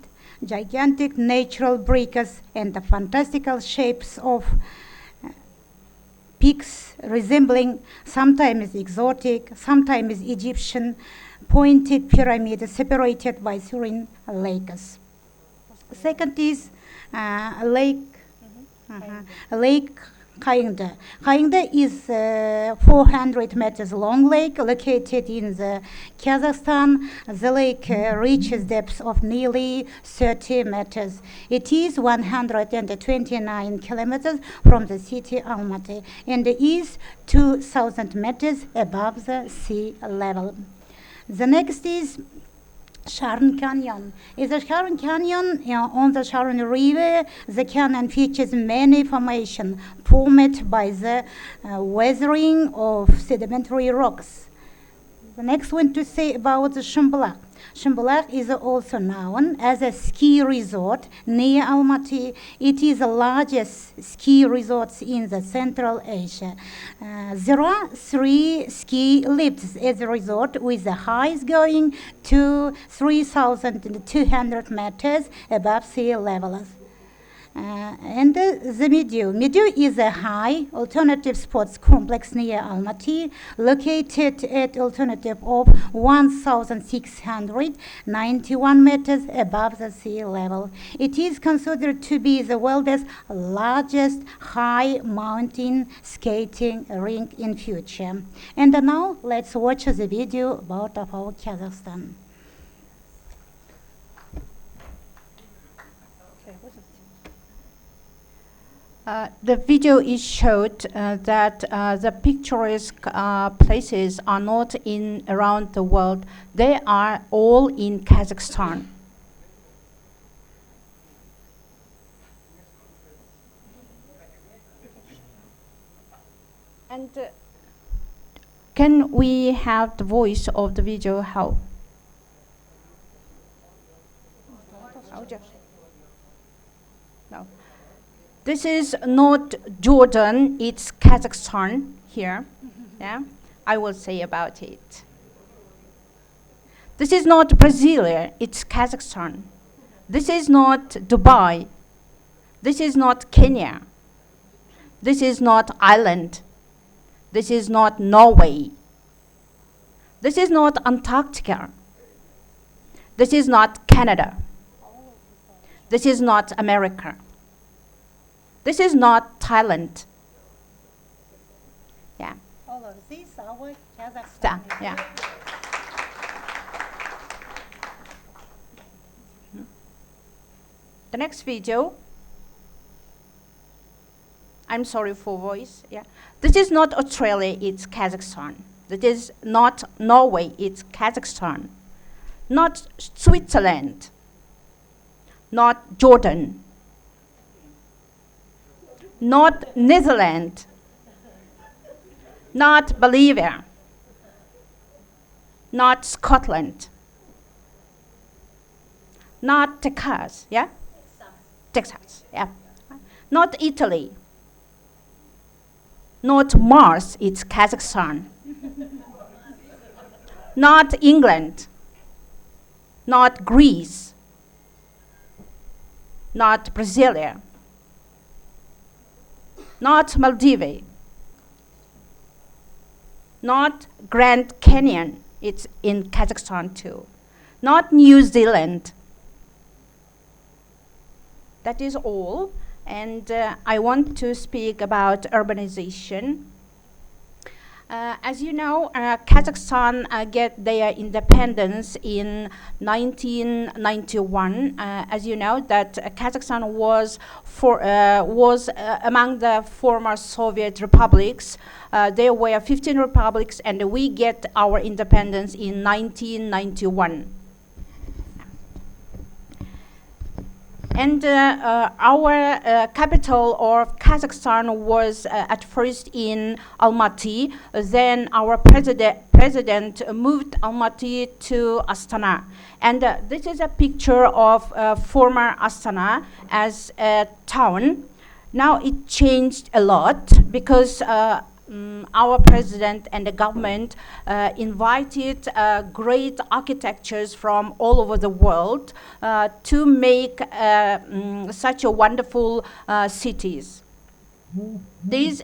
gigantic natural breakers, and the fantastical shapes of peaks resembling sometimes exotic, sometimes Egyptian pointed pyramids separated by serene lakes. Second is Lake Kayında. Kayında is 400 meters long lake located in the Kazakhstan. The lake reaches depths of nearly 30 meters. It is 129 kilometers from the city Almaty and is 2,000 meters above the sea level. The next is Sharon Canyon. In the Sharon Canyon, on the Sharon River, the canyon features many formations formed by the weathering of sedimentary rocks. The next one to say about the Shumbulak. Shumbulak is also known as a ski resort near Almaty. It is the largest ski resort in the Central Asia. There are 3 ski lifts at the resort with the highest going to 3,200 meters above sea level. And the Meadow. Meadow is a high alternative sports complex near Almaty, located at alternative of 1,691 meters above the sea level. It is considered to be the world's largest high mountain skating rink in future. And now let's watch the video about our Kazakhstan. The video is showed that the picturesque places are not in around the world. They are all in Kazakhstan. And can we have the voice of the video? How? No. This is not Jordan, it's Kazakhstan here. Yeah, I will say about it. This is not Brazil, it's Kazakhstan. This is not Dubai. This is not Kenya. This is not Ireland. This is not Norway. This is not Antarctica. This is not Canada. This is not America. This is not Thailand. Yeah. All of these are Kazakhstan. Yeah. The next video. I'm sorry for voice. Yeah. This is not Australia, it's Kazakhstan. This is not Norway, it's Kazakhstan. Not Switzerland. Not Jordan. Not Netherlands. Not Bolivia. Not Scotland. Not Texas, yeah? Texas, yeah. Not Italy. Not Mars, it's Kazakhstan. Not England. Not Greece. Not Brasilia. Not Maldives. Not Grand Canyon, it's in Kazakhstan too. Not New Zealand. That is all, and I want to speak about urbanization. As you know, Kazakhstan get their independence in 1991. As you know, that Kazakhstan was among the former Soviet republics. There were 15 republics, and we get our independence in 1991. And our capital of Kazakhstan was at first in Almaty. Then our president moved Almaty to Astana. And this is a picture of former Astana as a town. Now it changed a lot because our president and the government invited great architectures from all over the world to make such a wonderful cities. This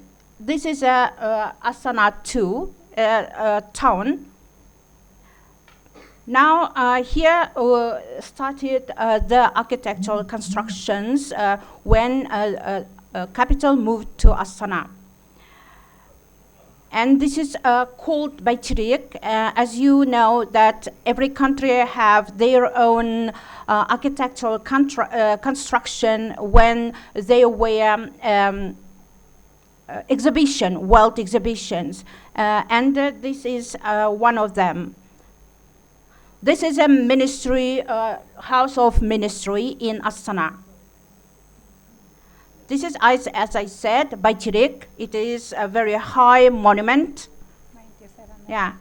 is Astana 2 town. Now here started the architectural constructions when capital moved to Astana. And this is called Bayterik. As you know, that every country have their own architectural construction when they were world exhibitions. And this is one of them. This is a ministry, house of ministry in Astana. This is, as I said, Bayterik. It is a very high monument. 97. Yeah.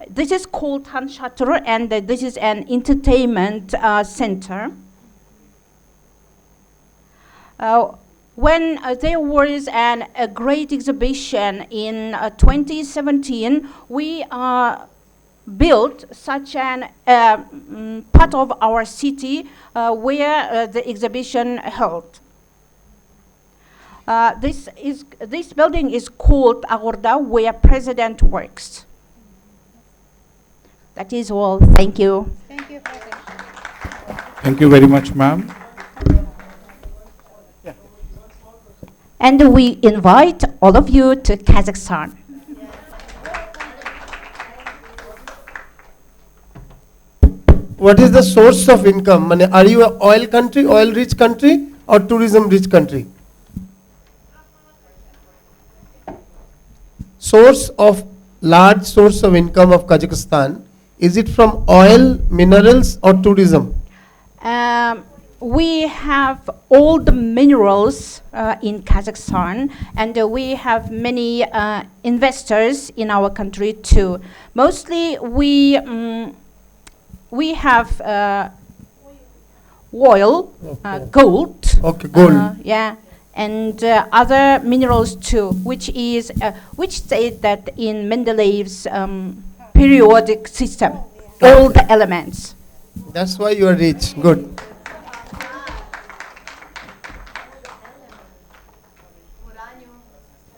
This is called Han Shatur, and this is an entertainment center. When there was a great exhibition in 2017, we built such an part of our city where the exhibition held. This building is called Agorda, where president works. That is all. Thank you. Thank you for attention. Thank you very much, ma'am. And we invite all of you to Kazakhstan. What is the source of income? Are you an oil country, oil-rich country, or tourism-rich country? Large source of income of Kazakhstan, is it from oil, minerals, or tourism? We have all the minerals in Kazakhstan, and we have many investors in our country too. Mostly we have oil, Okay. gold. Okay, gold. Yeah. And other minerals too, which say that in Mendeleev's periodic system, all the elements. That's why you are rich. Good.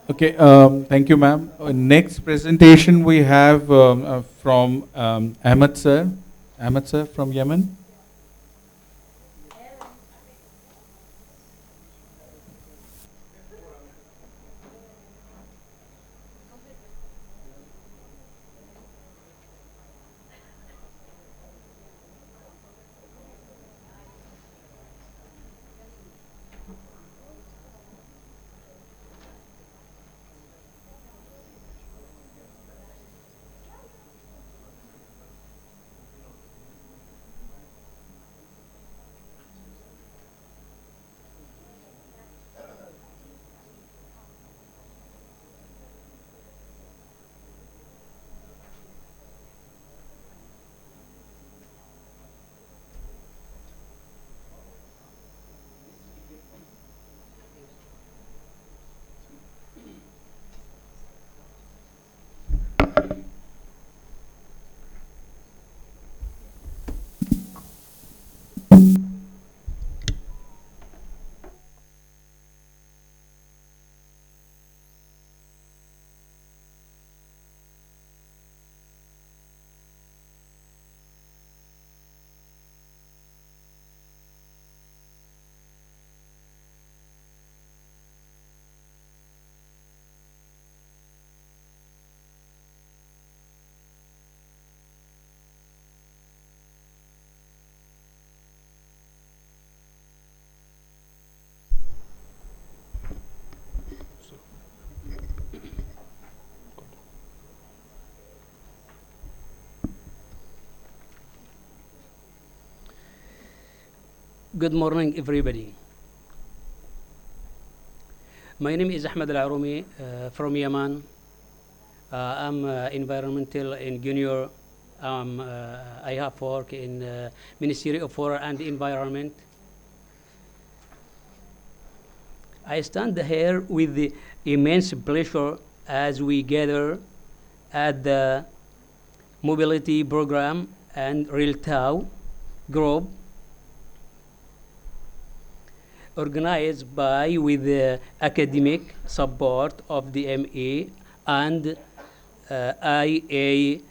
Okay, thank you, ma'am. Next presentation we have from Ahmed sir. Ahmed sir from Yemen. Good morning, everybody. My name is Ahmed Al Arumi from Yemen. I'm environmental engineer. I have work in Ministry of Water and Environment. I stand here with the immense pleasure as we gather at the mobility program and RELTTAW group organized by with the academic support of the MA and IAMR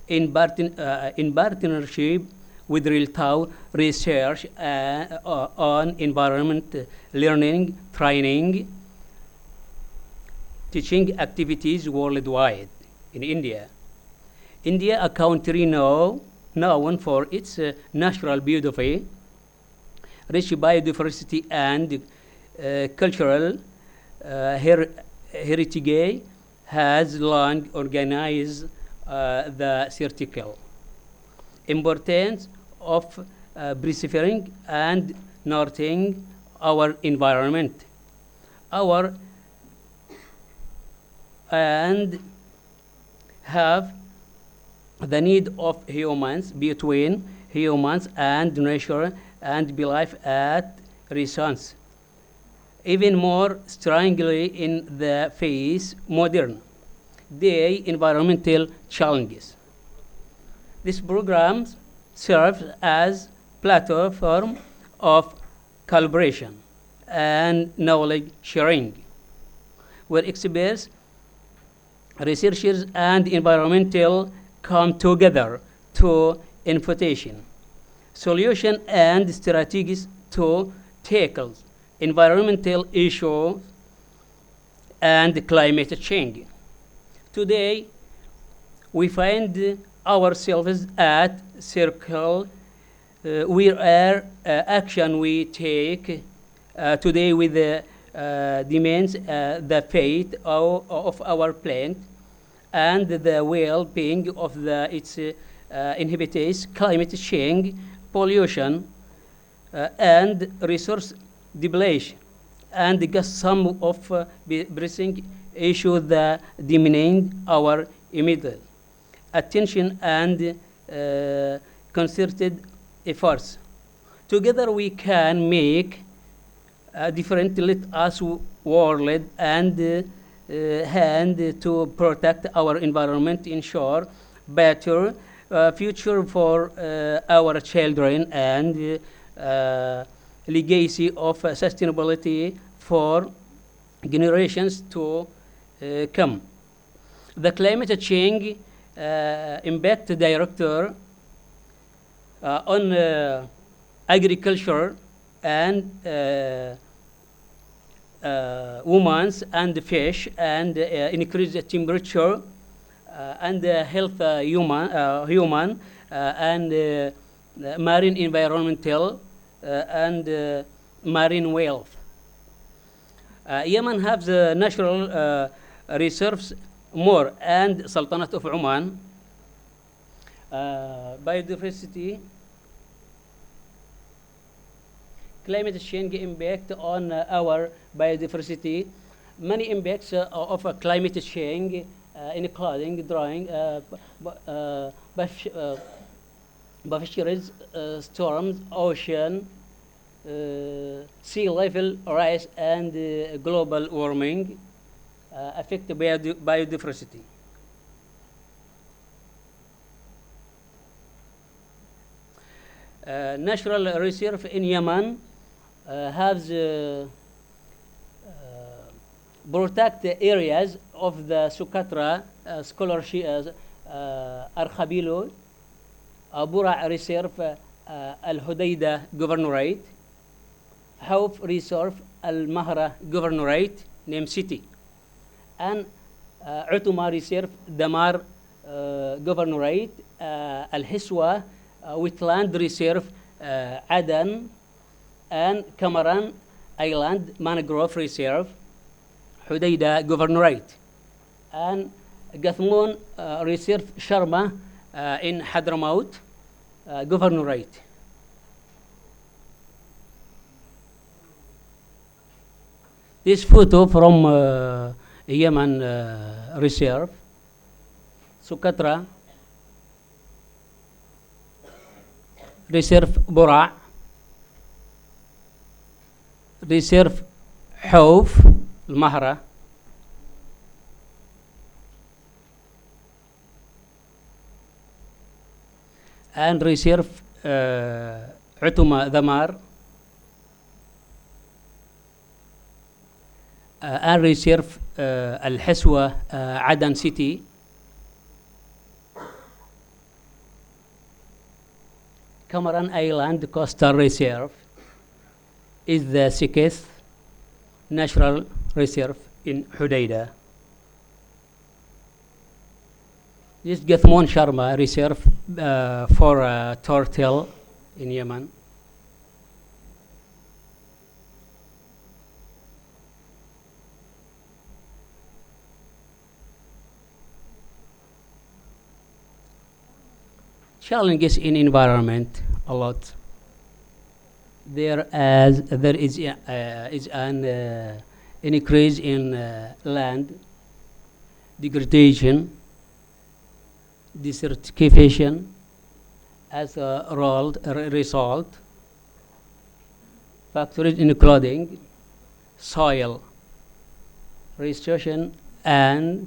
in partnership with RELTTAW research on environment learning, training, teaching activities worldwide in India. India, a country known for its natural beauty, rich biodiversity and cultural heritage, has long organized the critical importance of preserving and nurturing our environment, and have the need of humans between humans and nature and belief at response even more strongly in the face modern day environmental challenges. This program serves as platform of collaboration and knowledge sharing, where experts, researchers, and environmental come together to invitation, solution, and strategies to tackle environmental issues and climate change. Today, we find ourselves at circle where action we take today with demands the fate of our planet and the well-being of its inhabitants, climate change, pollution, and resource depletion, and just some of pressing issues that demand our immediate attention and concerted efforts. Together we can make a difference. Let us world and hand to protect our environment, ensure better future for our children, and legacy of sustainability for generations to come. The climate change impact director on agriculture and humans and fish, and increase the temperature and health human and marine environmental and marine wealth. Yemen has the natural reserves more, and Sultanate of Oman biodiversity, climate change impact on our biodiversity. Many impacts of climate change, including drying, fisheries, storms, ocean, sea level rise, and global warming affect biodiversity. Natural reserve in Yemen has protect areas of the Socotra scholarship Arkhabilo, Bura Reserve, Al Hudayda Governorate, Hauf Reserve, Al Mahra Governorate, name city, and Utuma Reserve, Damar Governorate, Al Hiswa Wetland Reserve, Adan, and Kamaran Island Mangrove Reserve, Hudayda Governorate, and Gathmoon Reserve Sharma in Hadramaut Governorate. This photo from Yemen Reserve, Sukatra, Reserve Bora, Reserve Hauf, Mahra, and Reserve Utuma Damar, and Reserve Al Haswa Adan City, Cameron Island Coastal Reserve is the sixth natural reserve in Hudaida. This Gathmon Sharma Reserve for turtle in Yemen. Challenges in environment a lot. There is an increase in land degradation, desertification as a result, factors including soil restoration and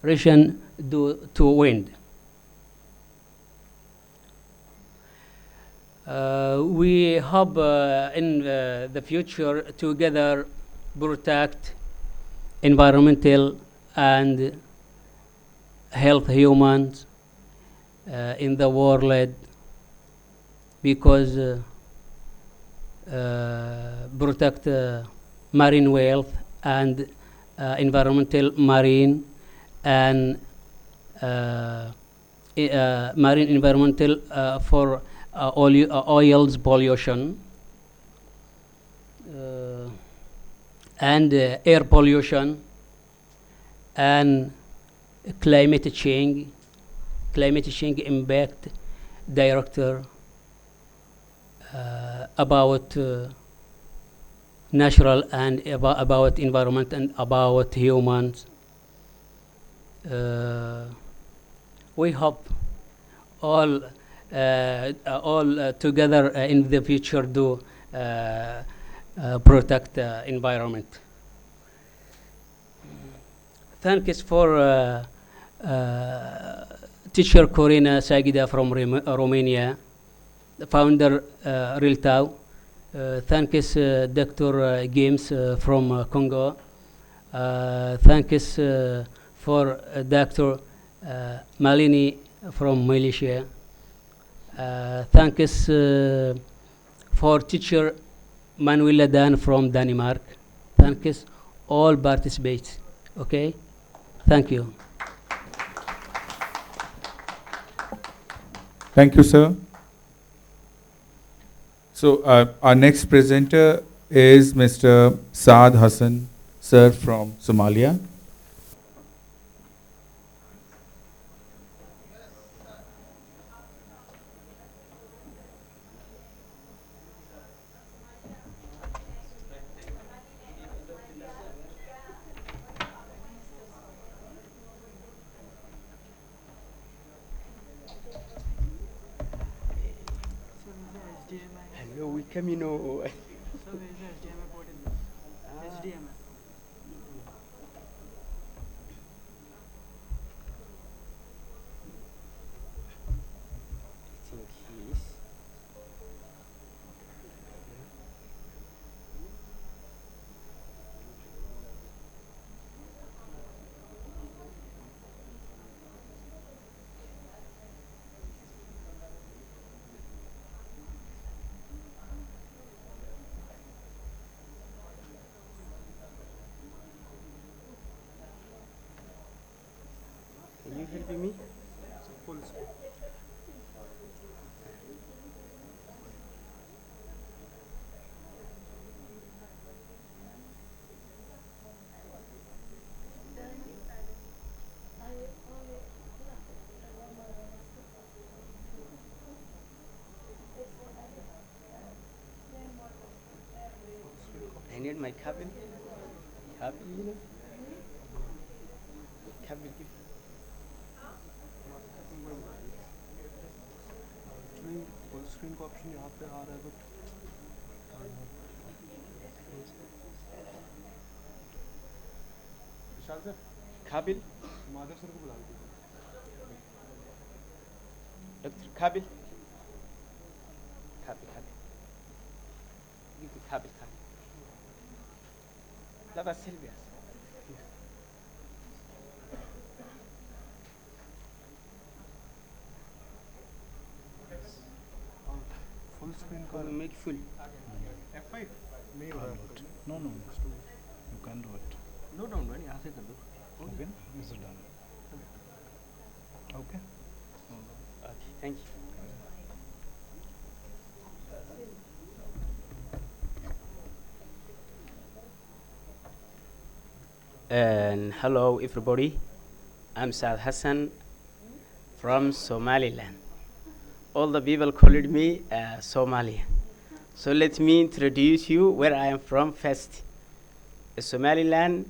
erosion due to wind. We hope in the future together protect environmental and health humans in the world, because protect marine wealth and environmental marine and marine environmental for oils pollution and air pollution and climate change impact director about natural and about environment and about humans. We hope all together in the future do protect the environment. Thanks for teacher Corina Sagida from Romania, the founder RELTTAW. Thanks Dr. Games from Congo. Thanks for Dr. Malini from Malaysia. Thanks for teacher Manuela Dan from Denmark. Thanks all participants. Okay, thank you. Thank you, sir. So our next presenter is Mr. Saad Hassan, sir from Somalia. Hello, we come, you know. Can you help me? Full screen. I need my cabin. Full screen का option यहाँ पे आ रहा है but Vishal sir काबिल Madhav sir को बुला लीजिए doctor काबिल काबिल काबिल काबिल لا بس سيلفيا full screen call make full F5 नहीं हो रहा no you can do it no down right यहाँ से कर दो okay is it done okay thank you And hello everybody, I'm Saad Hassan from Somaliland. All the people called me Somalia. So let me introduce you where I am from first. Somaliland,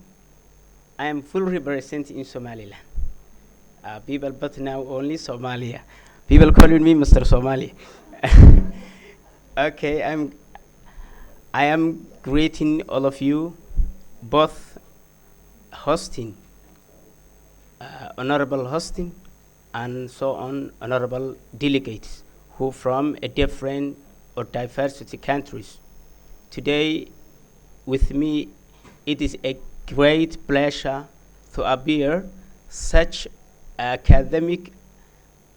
I am full represent in Somaliland. People but now only Somalia. People calling me Mr. Somali. Okay, I am greeting all of you, both hosting, honorable hosting, and so on, honorable delegates who from a different or diversity countries. Today, with me, it is a great pleasure to appear such academic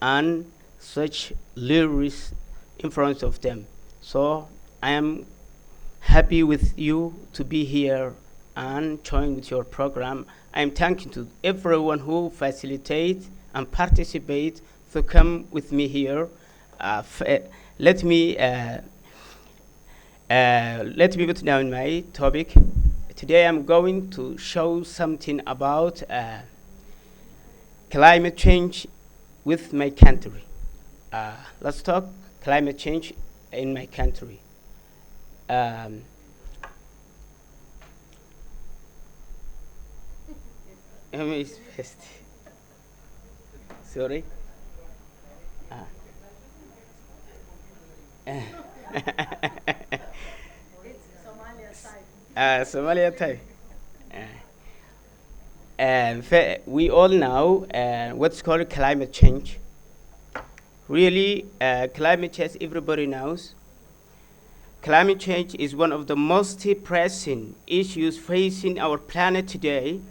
and such lyrics in front of them. So I am happy with you to be here and join with your program. I am thanking to everyone who facilitate and participate to come with me here. Let me put down my topic. Today I'm going to show something about climate change with my country. Let's talk climate change in my country. Sorry. It's Somalia type. Somalia type. We all know what's called climate change. Really, climate change, everybody knows. Climate change is one of the most pressing issues facing our planet today.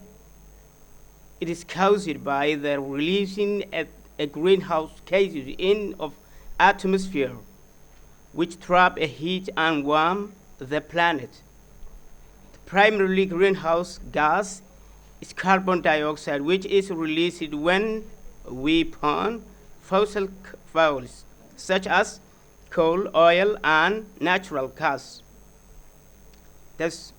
It is caused by the releasing a greenhouse gases in of atmosphere, which trap a heat and warm the planet. The primarily greenhouse gas is carbon dioxide, which is released when we burn fossil fuels, such as coal, oil, and natural gas. Thus,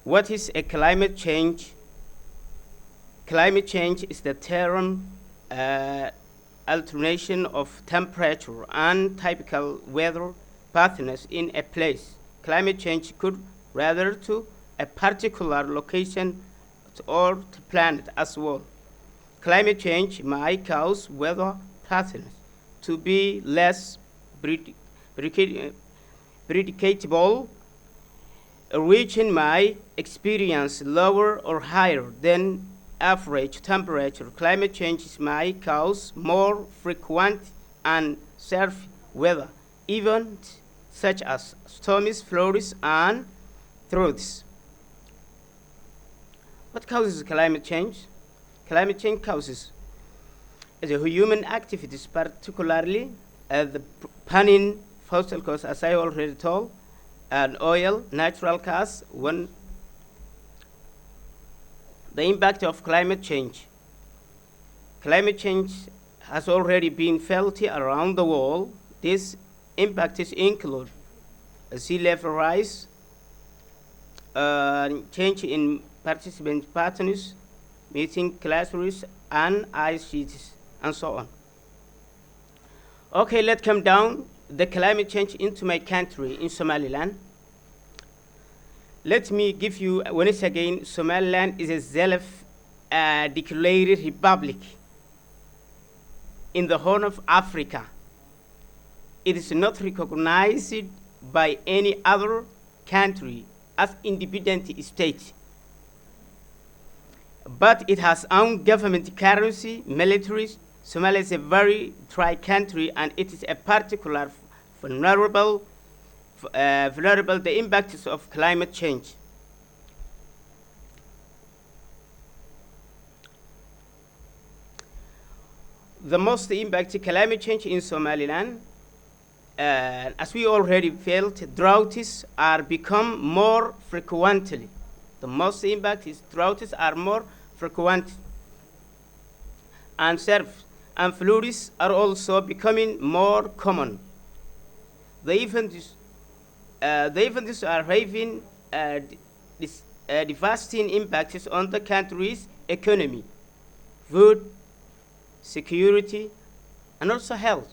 what is a climate change? Climate change is the term alternation of temperature and typical weather patterns in a place. Climate change could rather to a particular location or the planet as well. Climate change might cause weather patterns to be less predictable, reaching might experience lower or higher than average temperature. Climate change might cause more frequent and severe weather events such as storms, floods, and droughts. What causes climate change? Climate change causes the human activities, particularly the burning fossil fuels, as I already told, and oil, natural gas. When the impact of climate change. Climate change has already been felt around the world. These impacts include sea level rise, change in participant patterns, meeting glaciers and ice sheets, and so on. Okay, let's come down the climate change into my country, in Somaliland. Let me give you once again, Somaliland is a self-declared republic in the Horn of Africa. It is not recognized by any other country as independent state, but it has own government currency, military. Somalia is a very dry country, and it is a particular vulnerable the impacts of climate change. The most impacted climate change in Somaliland, as we already felt, droughts are become more frequently. The most impact is droughts are more frequent, and surf and floods are also becoming more common. The events are having devastating impacts on the country's economy, food security, and also health.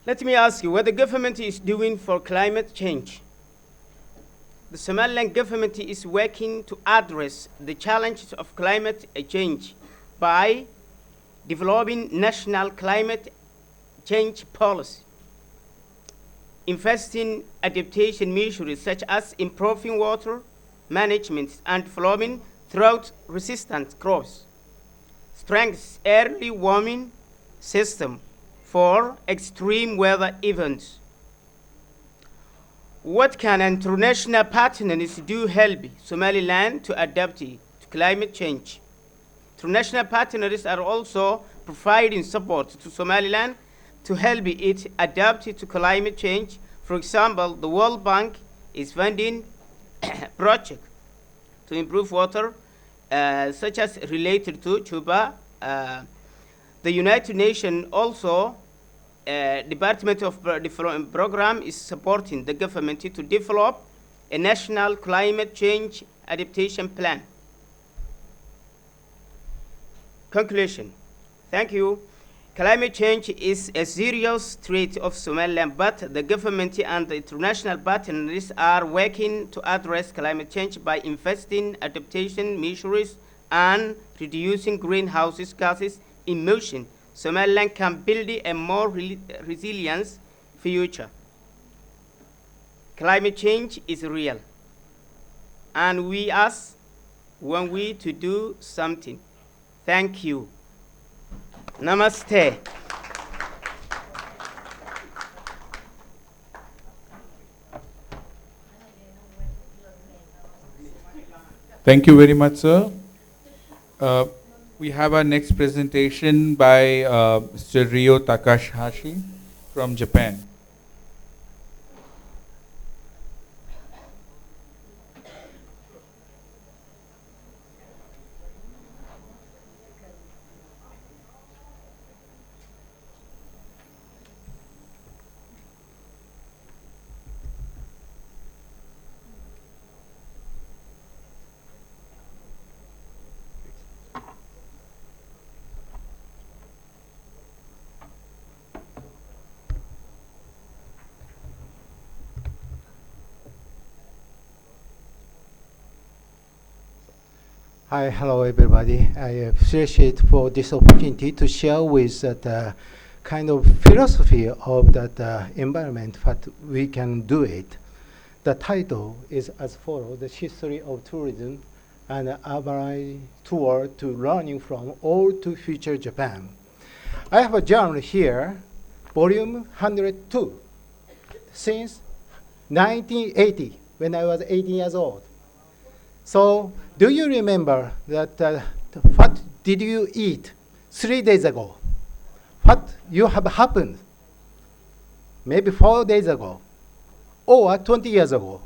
Let me ask you what the government is doing for climate change. The Somaliland government is working to address the challenges of climate change by developing national climate change policy, investing adaptation measures such as improving water management and developing drought-resistant crops, strengthens early warming system for extreme weather events. What can international partners do help Somaliland to adapt to climate change? International partners are also providing support to Somaliland to help it adapt to climate change. For example, the World Bank is funding projects to improve water, such as related to Chuba. The United Nations also Department of Development Program is supporting the government to develop a national climate change adaptation plan. Conclusion. Thank you. Climate change is a serious threat of Somaliland, but the government and the international partners are working to address climate change by investing adaptation measures and reducing greenhouse gases emission. Somaliland can build a more resilient future. Climate change is real, and we ask when we to do something. Thank you. Namaste. Thank you very much, sir. We have our next presentation by Mr. Ryo Takahashi from Japan. Hi, hello everybody. I appreciate for this opportunity to share with the kind of philosophy of that environment, what we can do it. The title is as follows: The History of Tourism and Urban Tour to Learning from Old to Future Japan. I have a journal here, volume 102, since 1980, when I was 18 years old. So, do you remember that what did you eat 3 days ago? What you have happened maybe 4 days ago or 20 years ago?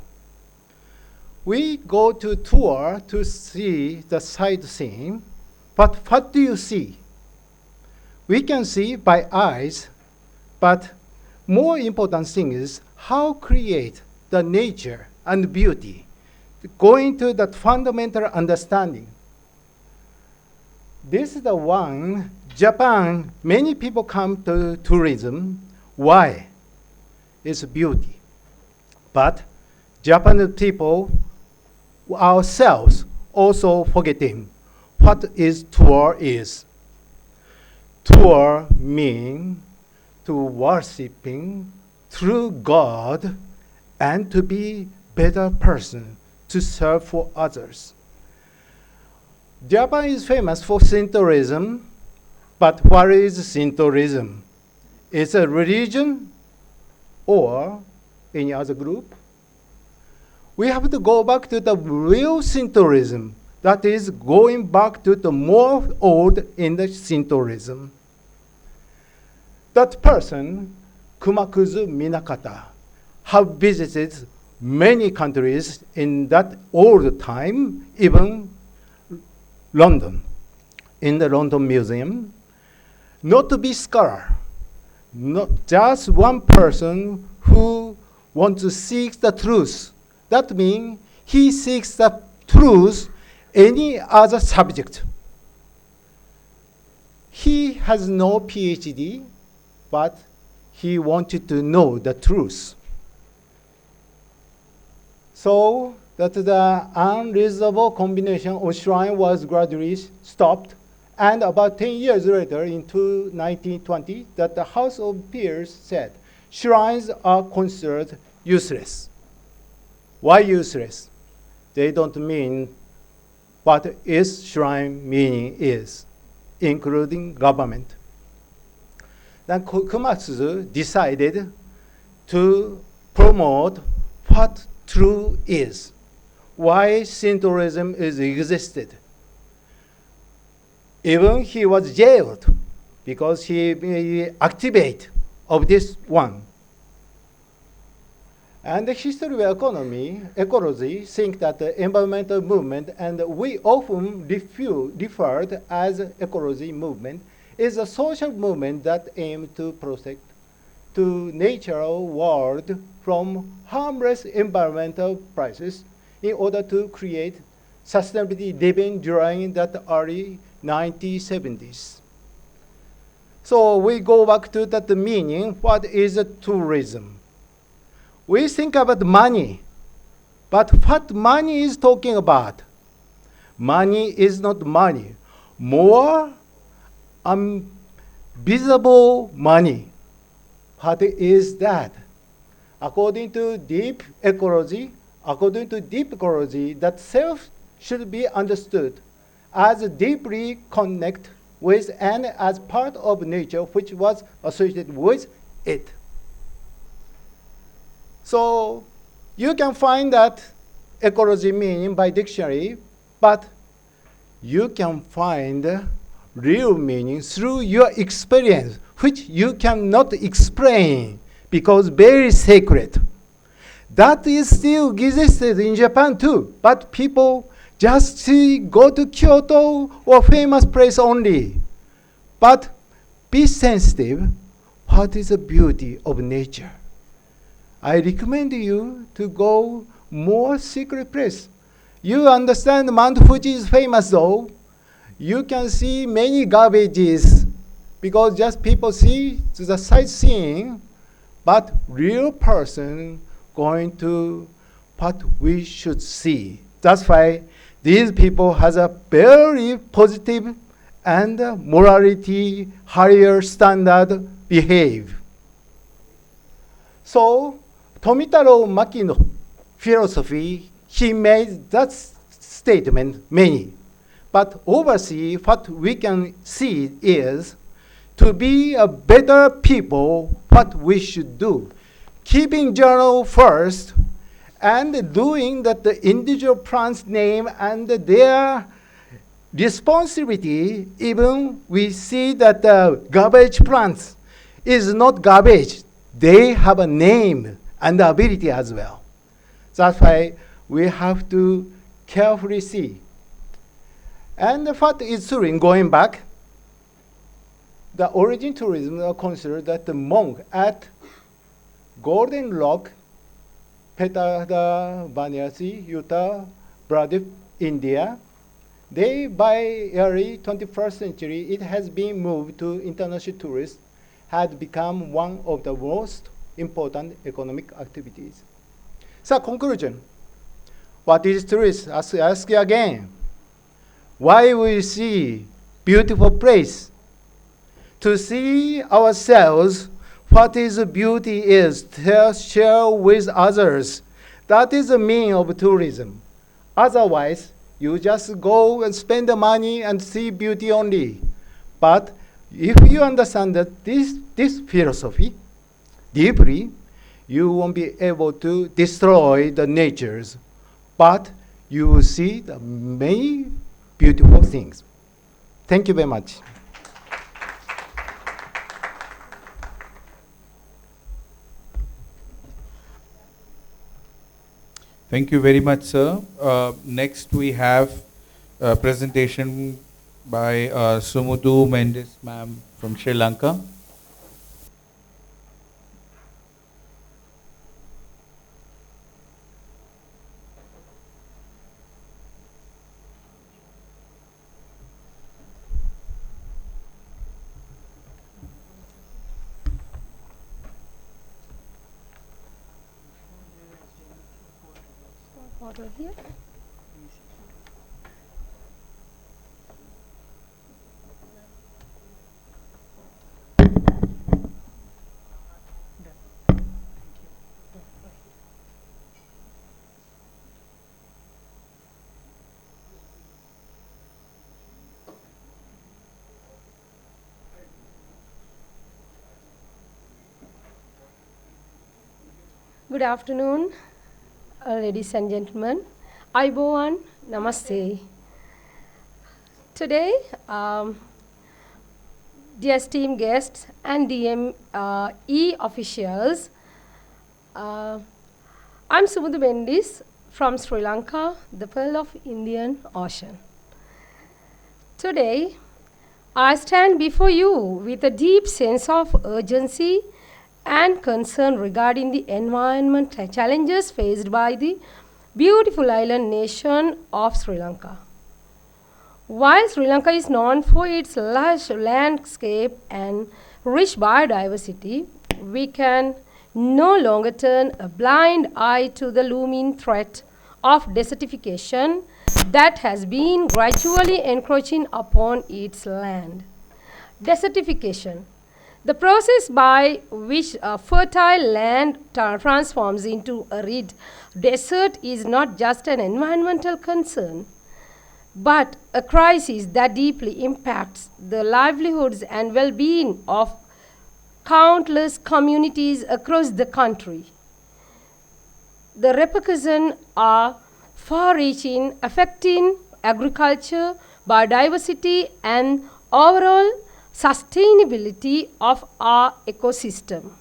We go to tour to see the sightseeing, but what do you see? We can see by eyes, but more important thing is how create the nature and beauty. Going to that fundamental understanding. This is the one, Japan, many people come to tourism. Why? It's beauty. But Japanese people ourselves also forgetting what is tour is. Tour means to worshiping through God and to be better person to serve for others. Japan is famous for Shintoism, but what is Shintoism? It's a religion or any other group? We have to go back to the real Shintoism, that is going back to the more old in the Shintoism. That person, Kumakuzu Minakata, have visited many countries in that old time, even London, in the London Museum, not to be scholar, not just one person who wants to seek the truth. That means he seeks the truth any other subject. He has no PhD, but he wanted to know the truth. So that the unreasonable combination of shrine was gradually stopped, and about 10 years later, in 1920, that the House of Peers said, shrines are considered useless. Why useless? They don't mean what its shrine meaning is, including government. Then Komatsu decided to promote what true is, why Shintoism is existed. Even he was jailed because he activate of this one. And the history of ecology think that the environmental movement, and we often referred as ecology movement, is a social movement that aims to protect to natural world from harmless environmental crisis in order to create sustainability living during that early 1970s. So we go back to that meaning, what is tourism? We think about money, but what money is talking about? Money is not money. More visible money. What is that? According to deep ecology, that self should be understood as deeply connected with and as part of nature which was associated with it. So you can find that ecology meaning by dictionary, but you can find real meaning through your experience, which you cannot explain because very sacred. That is still existed in Japan too, but people just go to Kyoto or famous place only. But be sensitive, what is the beauty of nature? I recommend you to go more secret place. You understand Mount Fuji is famous though. You can see many garbages because just people see the sightseeing, but real person going to what we should see. That's why these people has a very positive and morality higher standard behave. So Tomitaro Makino philosophy, he made that statement many. But overseas, what we can see is to be a better people, what we should do. Keeping journal first and doing that the individual plant's name and their responsibility, even we see that the garbage plants is not garbage. They have a name and the ability as well. That's why we have to carefully see. And what is true in going back, the origin tourism are considered that the monk at Golden Rock, Petada, Varanasi, Utah, Pradeep, India, they by early 21st century, it has been moved to international tourists, had become one of the most important economic activities. So conclusion, what is tourist? Ask again. Why we see beautiful place? To see ourselves, what is beauty is, to share with others. That is the meaning of tourism. Otherwise, you just go and spend the money and see beauty only. But if you understand that this philosophy deeply, you won't be able to destroy the natures, but you will see the many beautiful things. Thank you very much. Thank you very much, sir. Next, we have a presentation by Sumudu Mendes, ma'am, from Sri Lanka. Water here. Good afternoon, ladies and gentlemen. Aibowan, namaste. Today, dear esteemed guests and DME officials, I'm Sumudu Mendes from Sri Lanka, the Pearl of Indian Ocean. Today, I stand before you with a deep sense of urgency and concern regarding the environmental challenges faced by the beautiful island nation of Sri Lanka. While Sri Lanka is known for its lush landscape and rich biodiversity, we can no longer turn a blind eye to the looming threat of desertification that has been gradually encroaching upon its land. Desertification, the process by which a fertile land transforms into arid desert, is not just an environmental concern, but a crisis that deeply impacts the livelihoods and well-being of countless communities across the country. The repercussions are far-reaching, affecting agriculture, biodiversity, and overall sustainability of our ecosystem.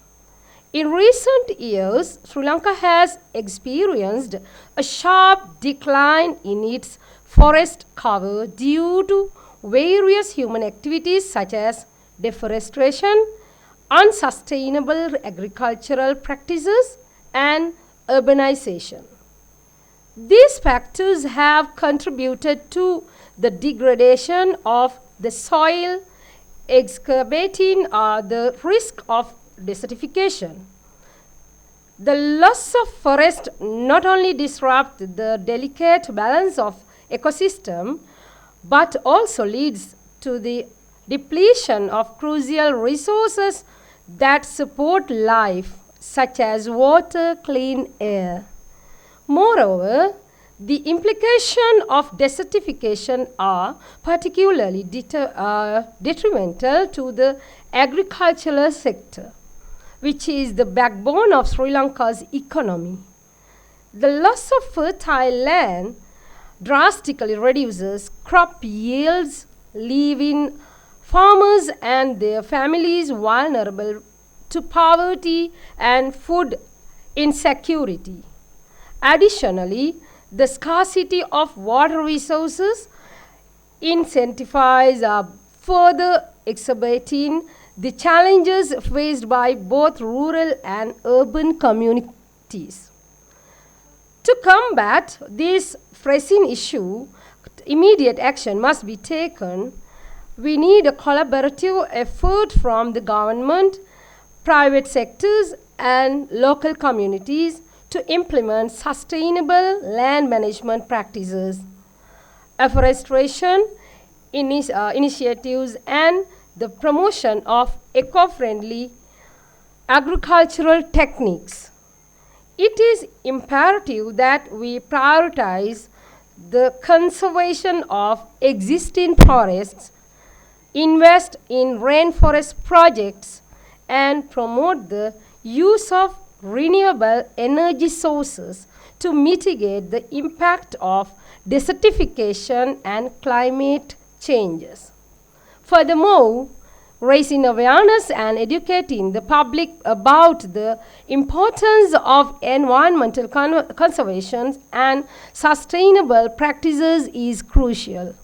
In recent years, Sri Lanka has experienced a sharp decline in its forest cover due to various human activities such as deforestation, unsustainable agricultural practices, and urbanization. These factors have contributed to the degradation of the soil, exacerbating the risk of desertification. The loss of forest not only disrupts the delicate balance of ecosystem, but also leads to the depletion of crucial resources that support life, such as water, clean air. Moreover, the implications of desertification are particularly detrimental to the agricultural sector, which is the backbone of Sri Lanka's economy. The loss of fertile land drastically reduces crop yields, leaving farmers and their families vulnerable to poverty and food insecurity. Additionally, the scarcity of water resources incentivize further exacerbating the challenges faced by both rural and urban communities. To combat this pressing issue, immediate action must be taken. We need a collaborative effort from the government, private sectors, and local communities to implement sustainable land management practices, afforestation initiatives, and the promotion of eco-friendly agricultural techniques. It is imperative that we prioritize the conservation of existing forests, invest in rainforest projects, and promote the use of renewable energy sources to mitigate the impact of desertification and climate changes. Furthermore, raising awareness and educating the public about the importance of environmental conservation and sustainable practices is crucial.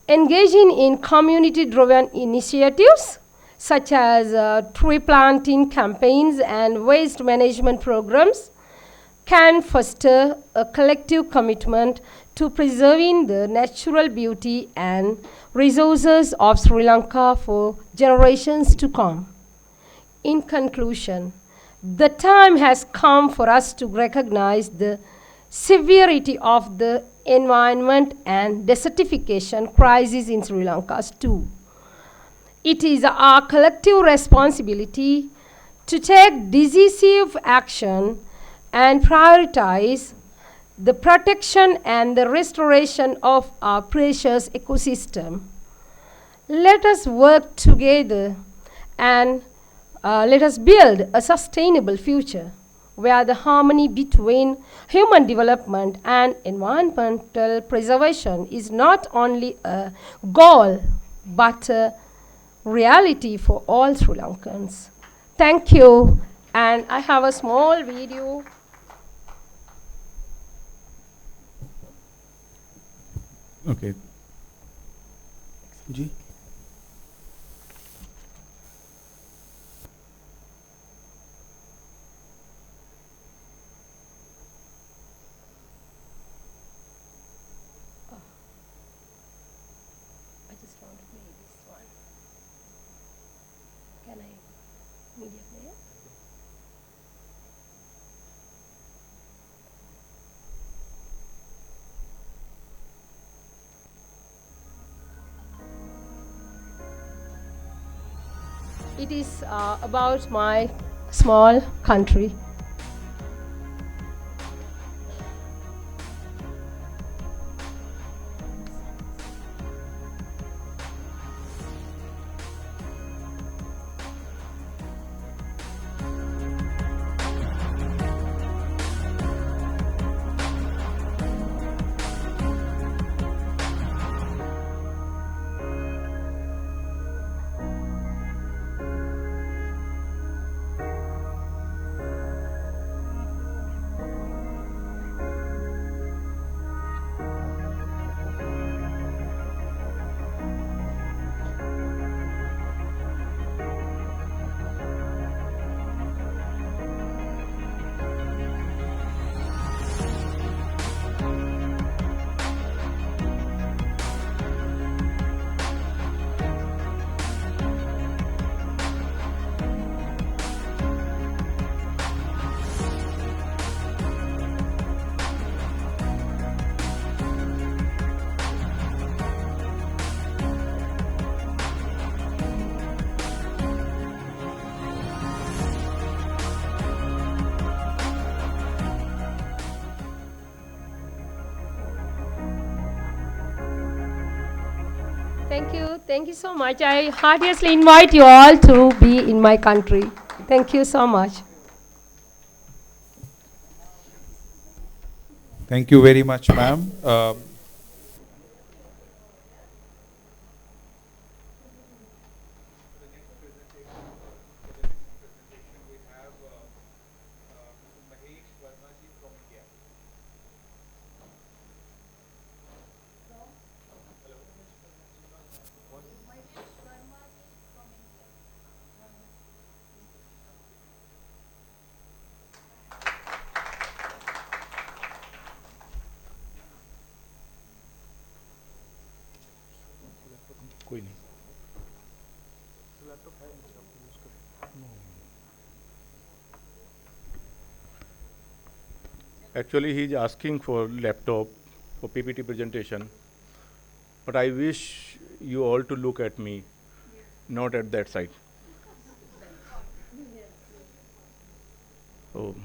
Engaging in community-driven initiatives such as tree planting campaigns and waste management programs can foster a collective commitment to preserving the natural beauty and resources of Sri Lanka for generations to come. In conclusion, the time has come for us to recognize the severity of the environment and desertification crisis in Sri Lanka too. It is our collective responsibility to take decisive action and prioritize the protection and the restoration of our precious ecosystem. Let us work together and let us build a sustainable future where the harmony between human development and environmental preservation is not only a goal but a reality for all Sri Lankans. Thank you, and I have a small video. Okay. Ji? I just want to play this one. Can I media player? It is about my small country. Thank you so much. I heartily invite you all to be in my country. Thank you so much. Thank you very much, ma'am. Actually, he's asking for laptop for PPT presentation, but I wish you all to look at me, not at that side. Oh.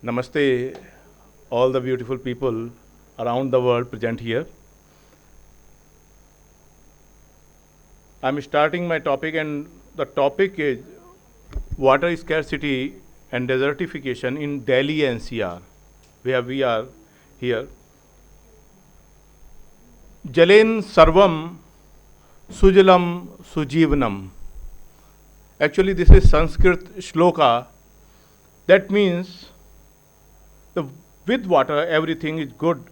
Namaste, all the beautiful people around the world present here. I'm starting my topic, and the topic is water scarcity and desertification in Delhi NCR, where we are here. Jalen Sarvam Sujalam Sujivanam. Actually, this is Sanskrit shloka. That means with water everything is good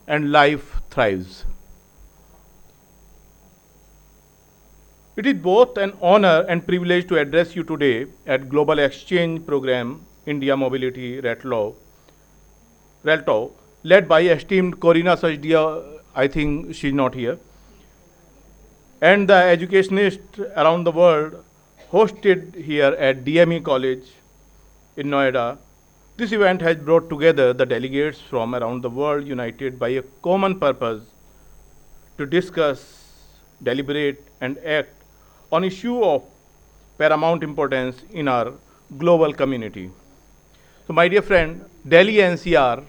and life thrives. It is both an honor and privilege to address you today at Global Exchange Program India Mobility RELTTAW, led by esteemed Corina Sajdia. I think she's not here, and the educationists around the world hosted here at DME College in Noida. This event has brought together the delegates from around the world united by a common purpose to discuss, deliberate, and act on issue of paramount importance in our global community. So my dear friend, Delhi NCR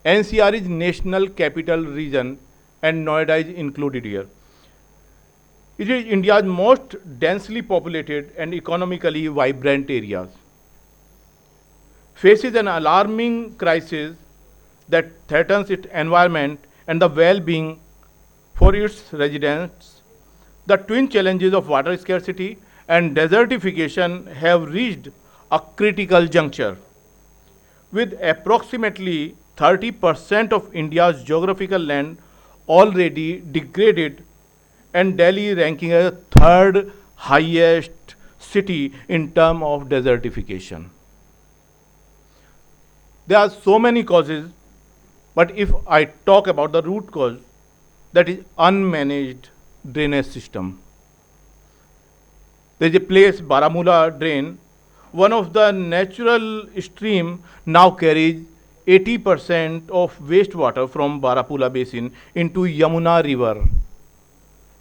is National Capital Region and Noida is included here. It is India's most densely populated and economically vibrant areas. Faces an alarming crisis that threatens its environment and the well-being for its residents. The twin challenges of water scarcity and desertification have reached a critical juncture. With approximately 30% of India's geographical land already degraded and Delhi ranking as third highest city in terms of desertification. There are so many causes, but if I talk about the root cause, that is unmanaged drainage system. There is a place, Baramulla drain, one of the natural stream now carries 80% of wastewater from Baramulla basin into Yamuna river.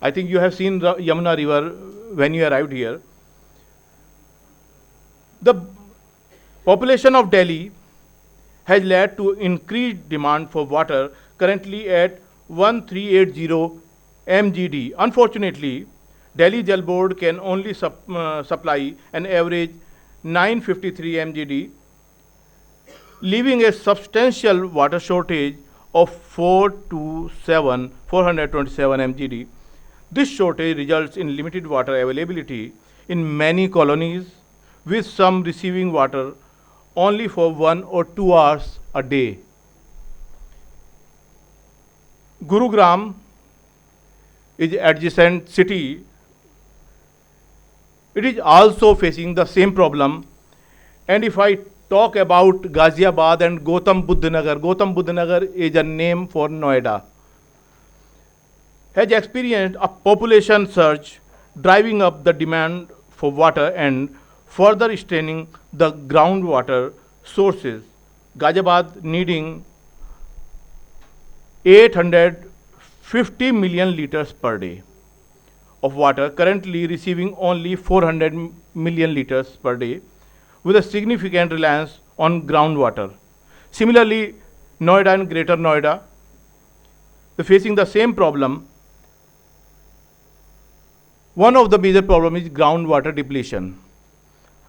I think you have seen Yamuna river when you arrived here. The population of Delhi has led to increased demand for water, currently at 1380 MGD. Unfortunately, Delhi Jal Board can only supply an average 953 MGD, leaving a substantial water shortage of 427 MGD. This shortage results in limited water availability in many colonies, with some receiving water only for 1 or 2 hours a day. Gurugram is adjacent city. It is also facing the same problem. And if I talk about Ghaziabad and Gautam Buddha Nagar is a name for Noida, has experienced a population surge driving up the demand for water and further straining the groundwater sources. Ghaziabad needing 850 million liters per day of water, currently receiving only 400 million liters per day, with a significant reliance on groundwater. Similarly, Noida and Greater Noida, they're facing the same problem. One of the major problems is groundwater depletion.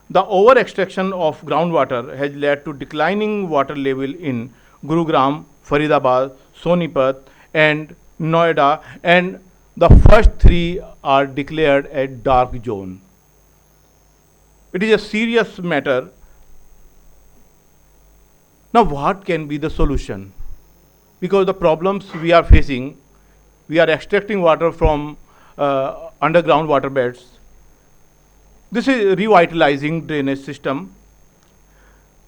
The over-extraction of groundwater has led to declining water level in Gurugram, Faridabad, Sonipat, and Noida, and the first three are declared a dark zone. It is a serious matter. Now, what can be the solution? Because the problems we are facing, we are extracting water from underground water beds. This is revitalizing drainage system,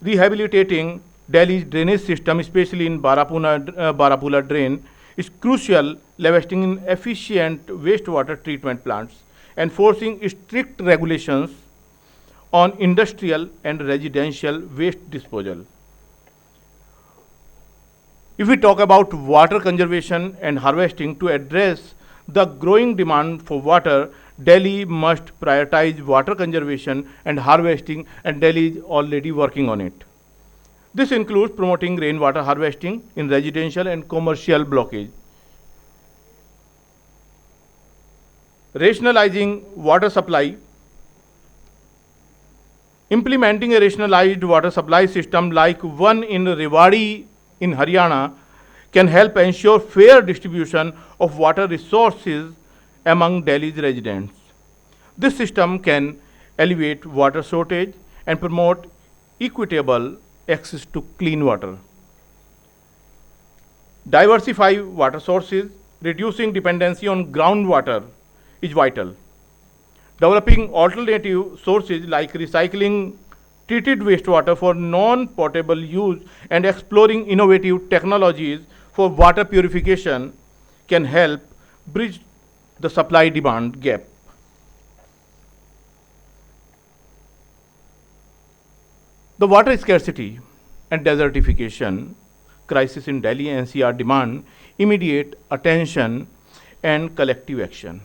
rehabilitating Delhi's drainage system, especially in Baramulla drain, is crucial, investing in efficient wastewater treatment plants, enforcing strict regulations on industrial and residential waste disposal. If we talk about water conservation and harvesting to address the growing demand for water, Delhi must prioritize water conservation and harvesting, and Delhi is already working on it. This includes promoting rainwater harvesting in residential and commercial blockage, rationalizing water supply, implementing a rationalized water supply system like one in Rewari in Haryana can help ensure fair distribution of water resources among Delhi's residents. This system can alleviate water shortage and promote equitable access to clean water. Diversify water sources, reducing dependency on groundwater is vital. Developing alternative sources like recycling treated wastewater for non-potable use and exploring innovative technologies for water purification can help bridge the supply-demand gap. The water scarcity and desertification crisis in Delhi NCR demand immediate attention and collective action.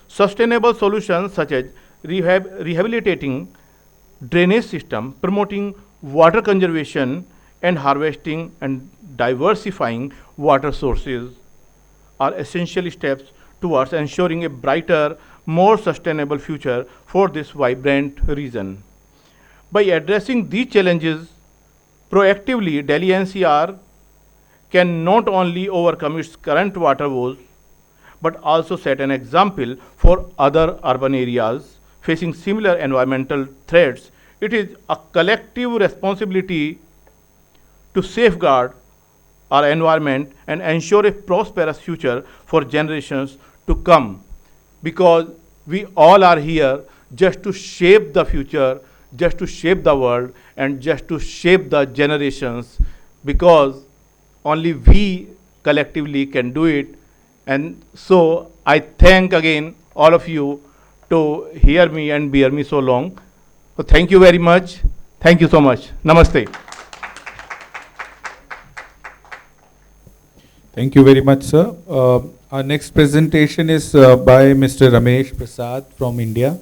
Sustainable solutions such as rehabilitating drainage system, promoting water conservation and harvesting, and diversifying water sources are essential steps towards ensuring a brighter, more sustainable future for this vibrant region. By addressing these challenges proactively, Delhi NCR can not only overcome its current water woes, but also set an example for other urban areas facing similar environmental threats. It is a collective responsibility to safeguard our environment and ensure a prosperous future for generations to come, because we all are here just to shape the future, just to shape the world, and just to shape the generations, because only we collectively can do it. And so I thank again all of you to hear me and bear me so long. So thank you very much. Thank you so much. Namaste. Thank you very much, sir. Our next presentation is by Mr. Ramesh Prasad from India.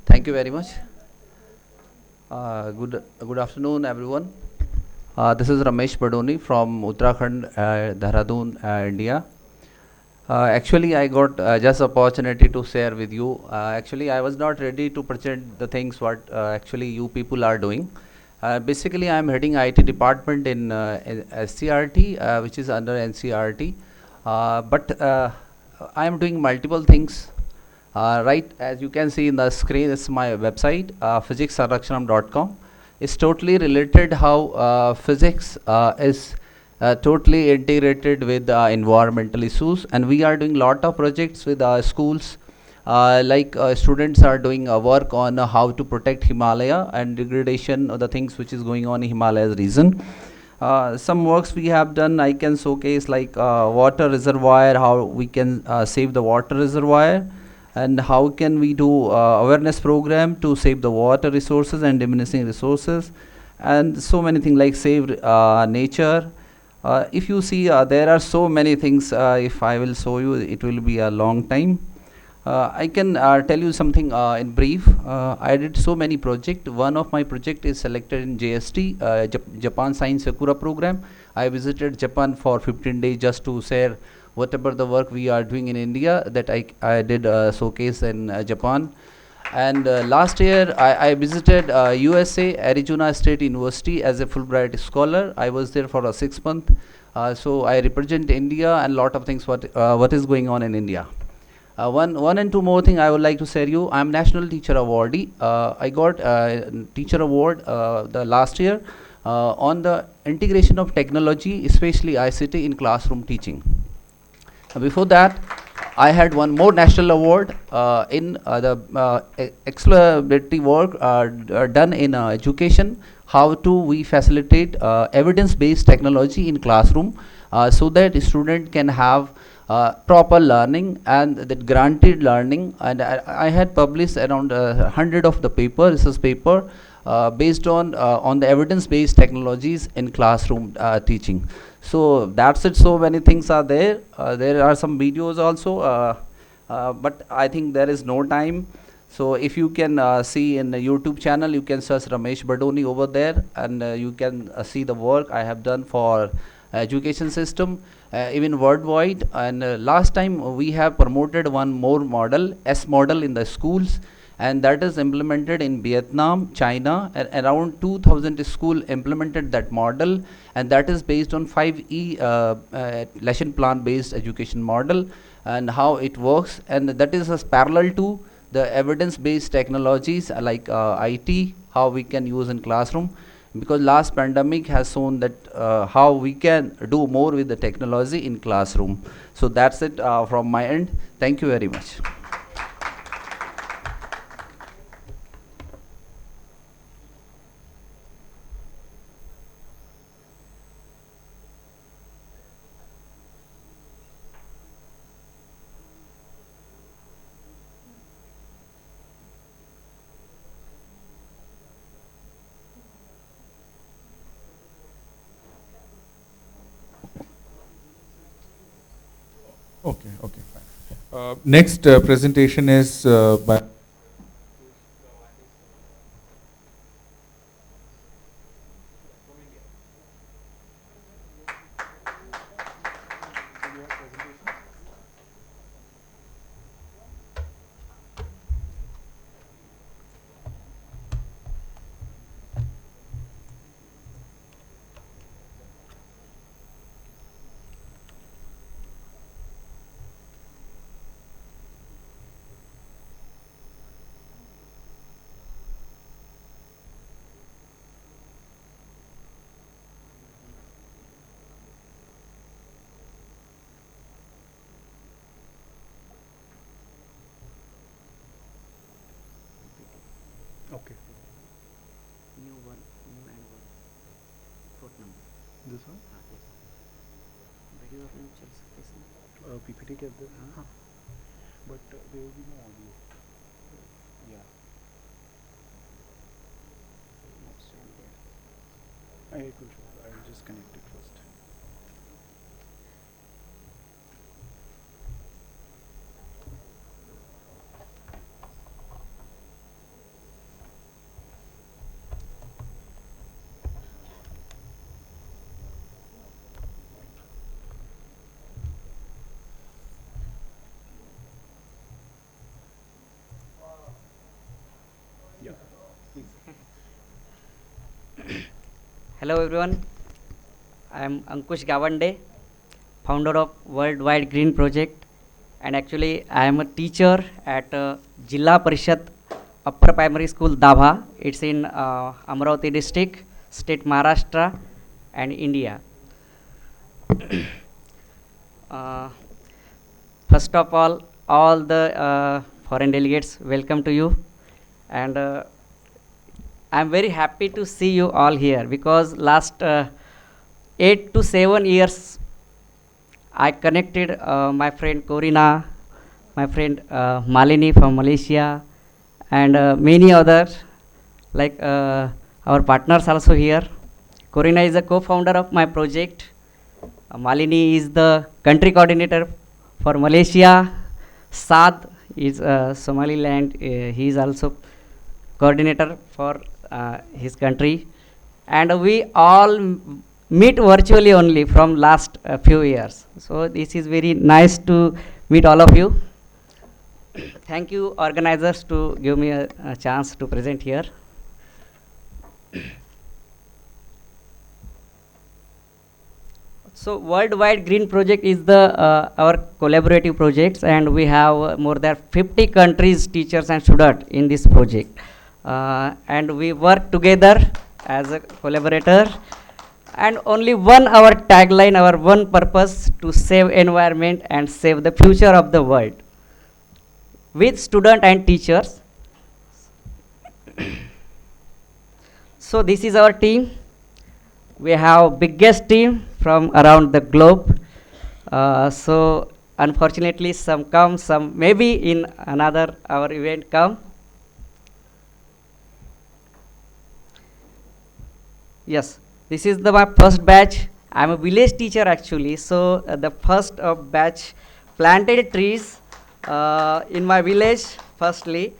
Thank you very much. Good afternoon, everyone. This is Ramesh Badoni from Uttarakhand, Dehradun, India. Actually, I got just opportunity to share with you. Actually, I was not ready to present the things what actually you people are doing. Basically, I am heading IT department in SCRT, which is under NCRT. But I am doing multiple things. Right, as you can see in the screen, this is my website, physicsarakshanam.com. It's totally related how physics is totally integrated with environmental issues, and we are doing lot of projects with schools. Students are doing work on how to protect Himalaya and degradation of the things which is going on in Himalayas region. Some works we have done, I can showcase like water reservoir, how we can save the water reservoir, and how can we do awareness program to save the water resources and diminishing resources, and so many things like save nature. If you see, there are so many things. If I will show you, it will be a long time. I can tell you something in brief. I did so many projects. One of my project is selected in JST, Japan Science Sakura program. I visited Japan for 15 days just to share whatever the work we are doing in India that I did showcase in Japan. And last year I visited USA, Arizona State University as a Fulbright scholar. I was there for 6 months. So I represent India and lot of things what is going on in India. One and two more thing I would like to share you. I'm National Teacher Awardee. I got Teacher Award the last year on the integration of technology, especially ICT in classroom teaching. Before that, I had one more national award in the exploratory work done in education. How to we facilitate evidence-based technology in classroom so that a student can have proper learning and that granted learning. And I had published around 100 of the paper, research paper, based on the evidence-based technologies in classroom teaching. So that's it. So many things are there. There are some videos also, but I think there is no time. So if you can see in the YouTube channel, you can search Ramesh Badoni over there, and you can see the work I have done for education system, even worldwide. And last time we have promoted one more model, S model in the schools, and that is implemented in Vietnam, China, and around 2000 school implemented that model, and that is based on 5E lesson plan based education model and how it works, and that is as parallel to the evidence based technologies like IT, how we can use in classroom, because last pandemic has shown that how we can do more with the technology in classroom. So that's it from my end. Thank you very much. Okay, okay, fine. Next presentation is by Okay. New and one. Fourth number. This one? Yes. PPT के अंदर हाँ. But there will be no audio. Yeah. I will just connect it first. Hello everyone, I am Ankush Gawande, founder of Worldwide Green Project, and actually I am a teacher at Jilla Parishad Upper Primary School Dabha. It's in Amravati district, state Maharashtra and India. First of all the foreign delegates, welcome to you, and I'm very happy to see you all here because last 8 to 7 years I connected my friend Corina, my friend Malini from Malaysia, and many others like our partners also here. Corina is a co-founder of my project. Malini is the country coordinator for Malaysia. Saad is Somaliland. He is also coordinator for his country, and we all meet virtually only from last few years. So this is very nice to meet all of you. Thank you organizers to give me a chance to present here. So Worldwide Green Project is the our collaborative projects, and we have more than 50 countries, teachers and students in this project. And we work together as a collaborator. And only one our tagline, our one purpose to save environment and save the future of the world with student and teachers. So this is our team. We have biggest team from around the globe. So unfortunately some come, some maybe in another our event come. Yes, this is my first batch. I'm a village teacher actually. So the first batch planted trees in my village firstly.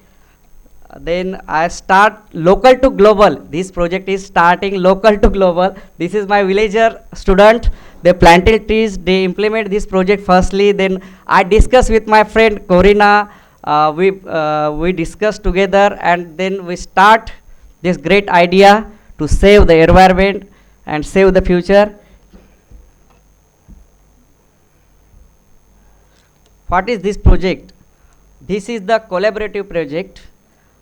Then I start local to global. This project is starting local to global. This is my villager student. They planted trees. They implement this project firstly. Then I discuss with my friend Corina. We discuss together, and then we start this great idea to save the environment and save the future. What is this project? This is the collaborative project.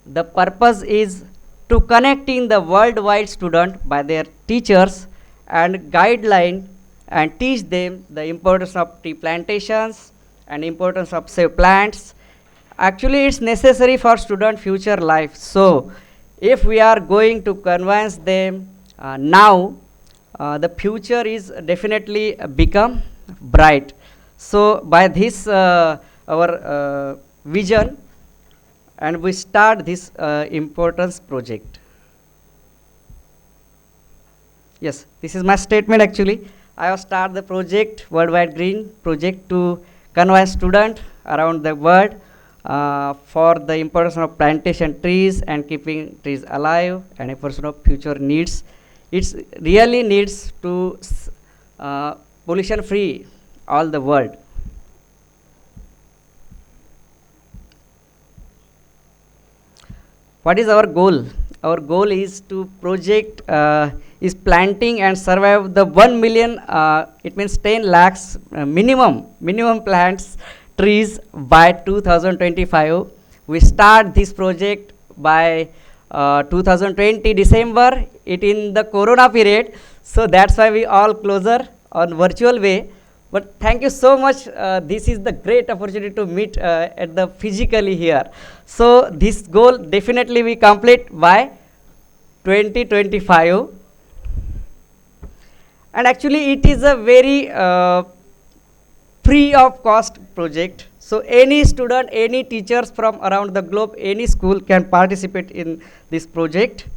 The purpose is to connecting the worldwide student by their teachers and guideline and teach them the importance of tree plantations and importance of save plants. Actually, it's necessary for student future life. So if we are going to convince them now, the future is definitely become bright. So by this our vision, and we start this importance project. Yes, this is my statement actually. I have started the project, Worldwide Green Project, to convince students around the world for the importance of plantation trees and keeping trees alive and importance of future needs. It really needs to pollution free all the world. What is our goal? Our goal is to project is planting and survive the 1 million, it means 10 lakhs minimum plants trees by 2025. We start this project by 2020 December, it in the Corona period. So that's why we all closer on virtual way. But thank you so much. This is the great opportunity to meet at the physically here. So this goal definitely we complete by 2025. And actually it is a very free of cost project. So any student, any teachers from around the globe, any school can participate in this project.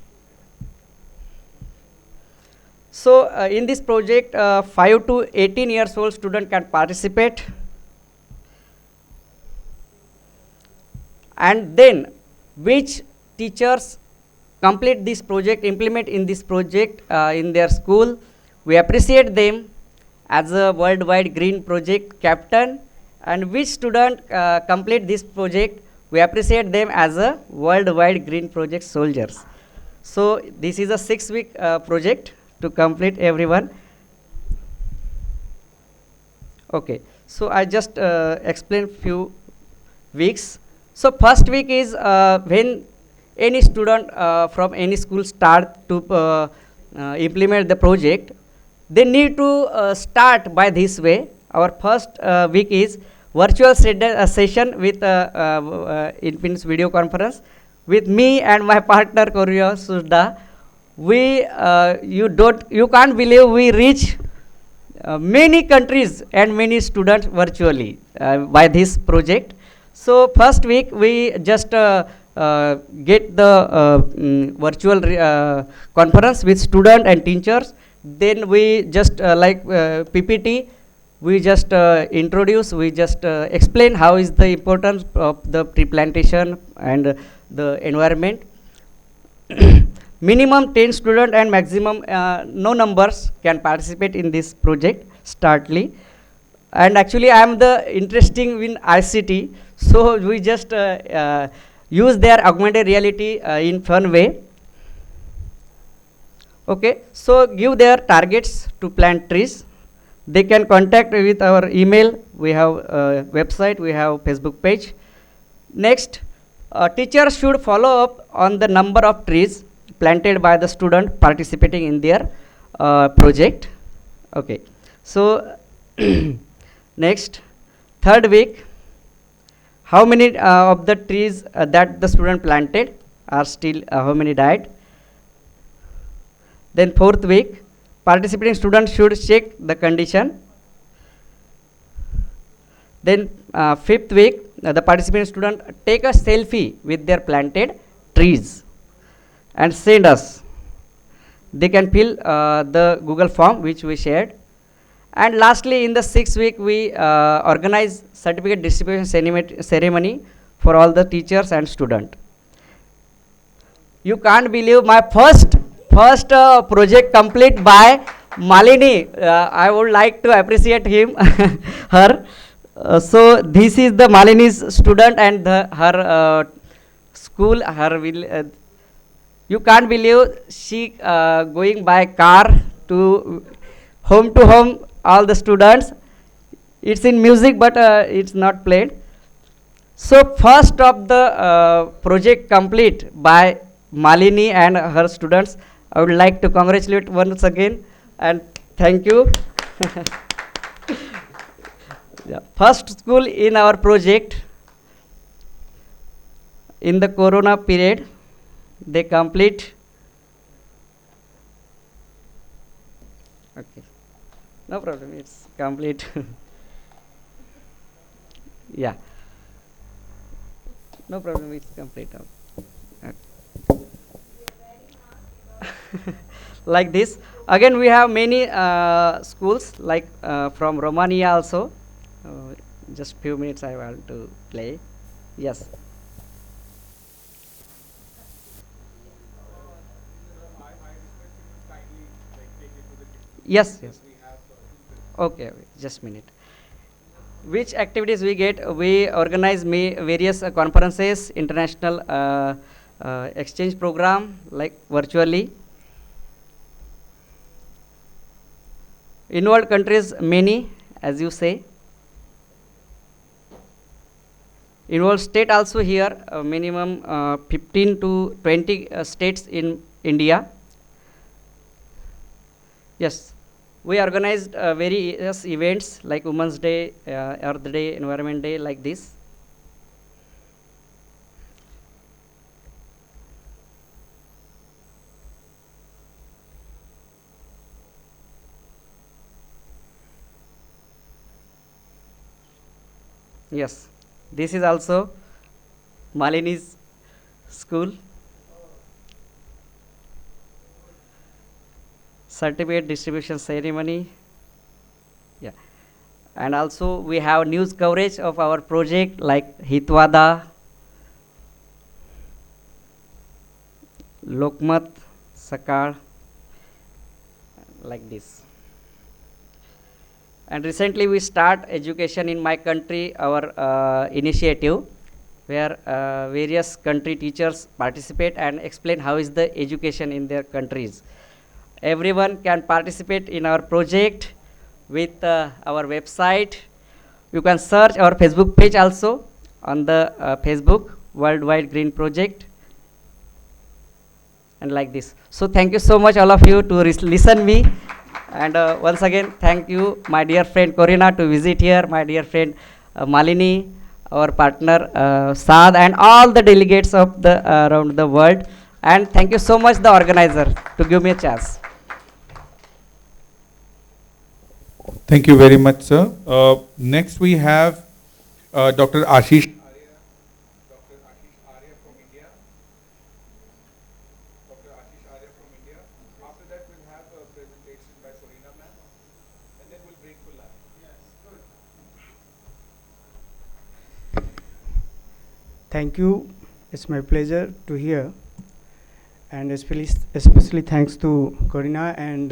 So in this project, 5 to 18 years old student can participate. And then which teachers complete this project, implement in this project in their school, we appreciate them as a Worldwide Green Project captain. And which student complete this project, we appreciate them as a Worldwide Green Project soldiers. So this is a 6-week project to complete everyone. Okay, so I just explain few weeks. So first week is when any student from any school start to implement the project, they need to start by this way. Our first week is virtual session with it means video conference with me and my partner Koryo Sudda. We you can't believe we reach many countries and many students virtually by this project. So first week we just get the virtual conference with student and teachers. Then we just like PPT, we just introduce, we just explain how is the importance of the tree plantation and the environment. Minimum 10 students and maximum no numbers can participate in this project startly. And actually I am the interesting in ICT, so we just use their augmented reality in fun way. Okay, so give their targets to plant trees. They can contact with our email. We have website, we have Facebook page. Next, teachers should follow up on the number of trees planted by the student participating in their project. Okay, so next, third week, how many of the trees that the student planted are still, how many died? Then fourth week, participating students should check the condition. Then fifth week, the participating student take a selfie with their planted trees and send us. They can fill the Google form which we shared. And lastly, in the sixth week, we organize certificate distribution ceremony for all the teachers and students. You can't believe my first project complete by Malini. I would like to appreciate him, her. So this is the Malini's student and her school. You can't believe she going by car to home all the students. It's in music, but it's not played. So first of the project complete by Malini and her students. I would like to congratulate once again and thank you. Yeah. First school in our project in the Corona period, they complete. Okay, no problem, it's complete. Yeah, no problem, it's complete. Okay. Like this. Again, we have many schools like from Romania also. Just few minutes I want to play. Yes. Yes, yes. Okay, just a minute. Which activities we get? We organize various conferences, international exchange program like virtually. Involved countries many, as you say. Involved state also here, minimum 15 to 20 states in India. Yes, we organized various events like Women's Day, Earth Day, Environment Day, like this. Yes, this is also Malini's school. Certificate distribution ceremony. Yeah, and also we have news coverage of our project like Hitwada, Lokmat, Sakar, like this. And recently we start education in my country, our initiative, where various country teachers participate and explain how is the education in their countries. Everyone can participate in our project with our website. You can search our Facebook page also on the Facebook Worldwide Green Project, and like this. So thank you so much all of you to listen me. And once again, thank you, my dear friend Corina, to visit here, my dear friend Malini, our partner Saad, and all the delegates of the around the world. And thank you so much, the organizer, to give me a chance. Thank you very much, sir. Next, we have Dr. Ashish. Thank you. It's my pleasure to hear, and especially thanks to Corina and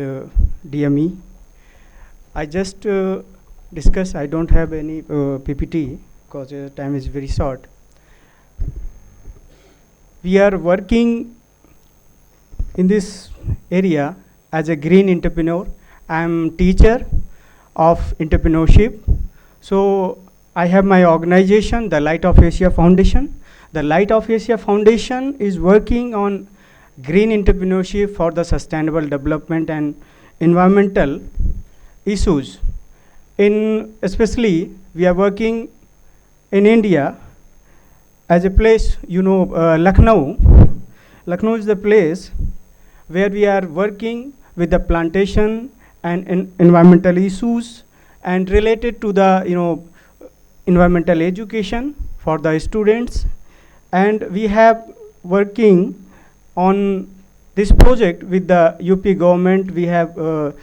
DME. I just discuss. I don't have any PPT because time is very short. We are working in this area as a green entrepreneur. I am teacher of entrepreneurship. So I have my organization, the Light of Asia Foundation. The Light of Asia Foundation is working on green entrepreneurship for the sustainable development and environmental issues. Especially, we are working in India as a place, Lucknow. Lucknow is the place where we are working with the plantation and environmental issues and related to the environmental education for the students. And we have working on this project with the UP government. We have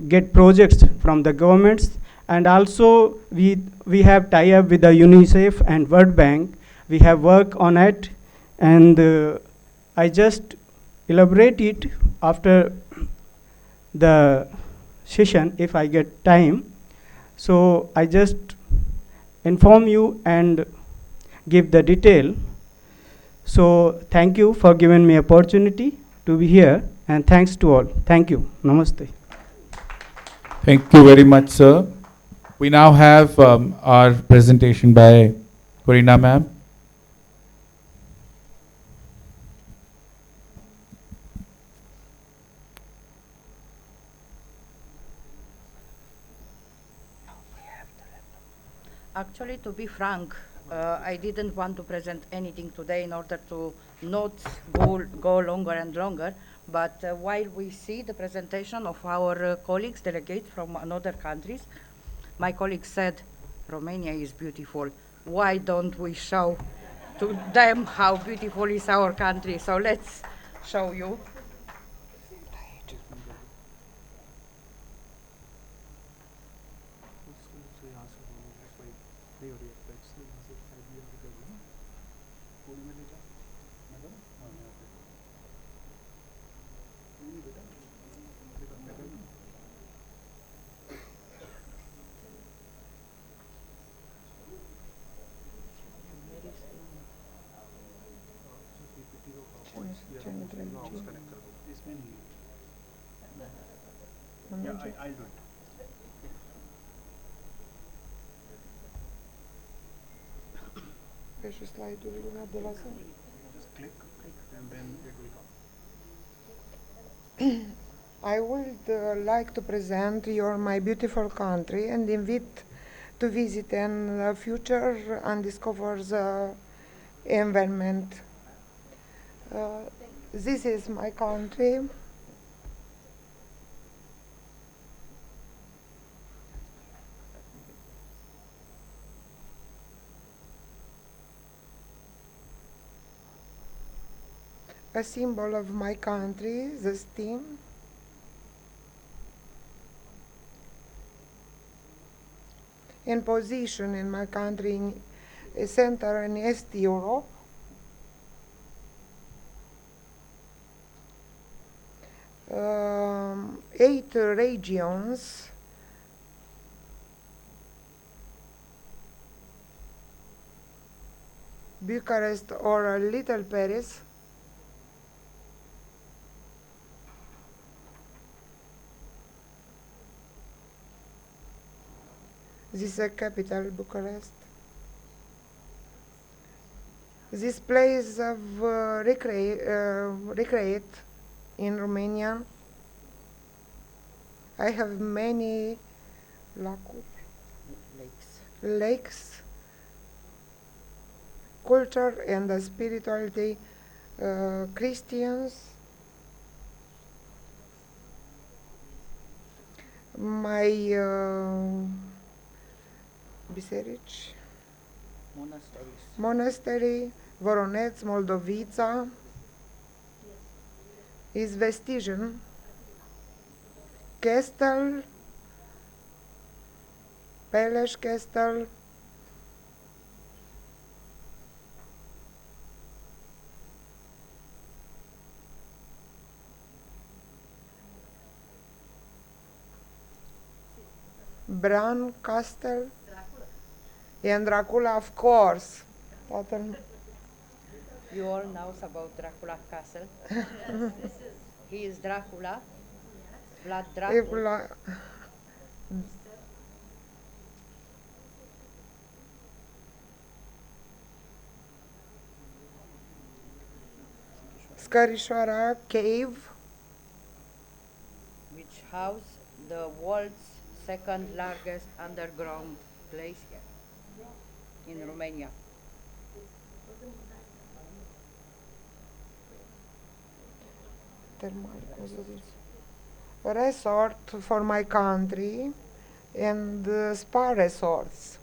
get projects from the governments, and also we have tie-up with the UNICEF and World Bank. We have work on it, and I just elaborate it after the session if I get time. So I just inform you and give the detail. So thank you for giving me opportunity to be here, and thanks to all. Thank you. Namaste. Thank you very much, sir. We now have our presentation by Corina ma'am. Actually, to be frank, I didn't want to present anything today in order to not go longer and longer. But while we see the presentation of our colleagues, delegates from other countries, my colleague said, Romania is beautiful. Why don't we show to them how beautiful is our country? So let's show you. Yeah, I'll do it. Just click and then it will come. I would like to present my beautiful country and invite to visit in the future and discover the environment. This is my country. A symbol of my country, the steam. In position in my country in Central and East Europe. Eight regions. Bucharest or Little Paris. This is the capital, Bucharest. This place of recreate in Romania. I have many lakes, culture and the spirituality, Christians. My biserici, monastery, Voronezh, Moldovița, is Vestigian, Castle, Palace Castle, Bran Castle, and Dracula, of course. You all know about Dracula Castle. He is Dracula, Vlad Dracula. Scarishwara cave, which house the world's second largest underground glacier in Romania. resort for my country, and spa resorts.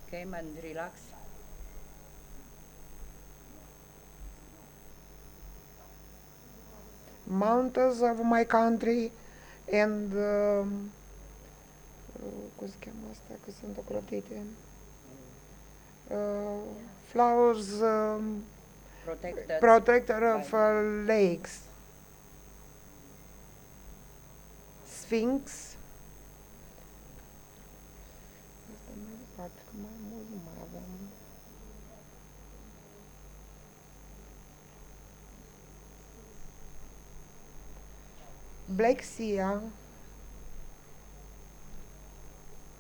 Came and relax. Mountains of my country, and cum se cheamă astea că sunt ocrotite? Flowers protector of lakes. Sphinx. Asta mai departe, că mai mult nu mai avem. Black Sea.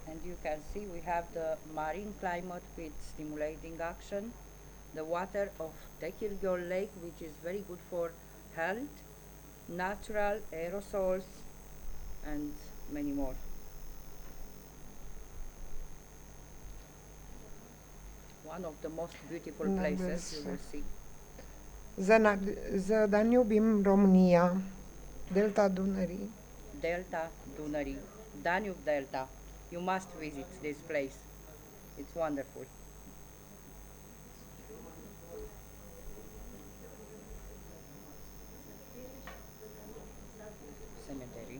And you can see we have the marine climate with stimulating action, the water of Tekirgöl Lake, which is very good for health, natural aerosols, and many more. One of the most beautiful places you will see. The Danube in Romania, Delta Dunării. Delta Dunării, Danube Delta. You must visit this place. It's wonderful. Cemetery.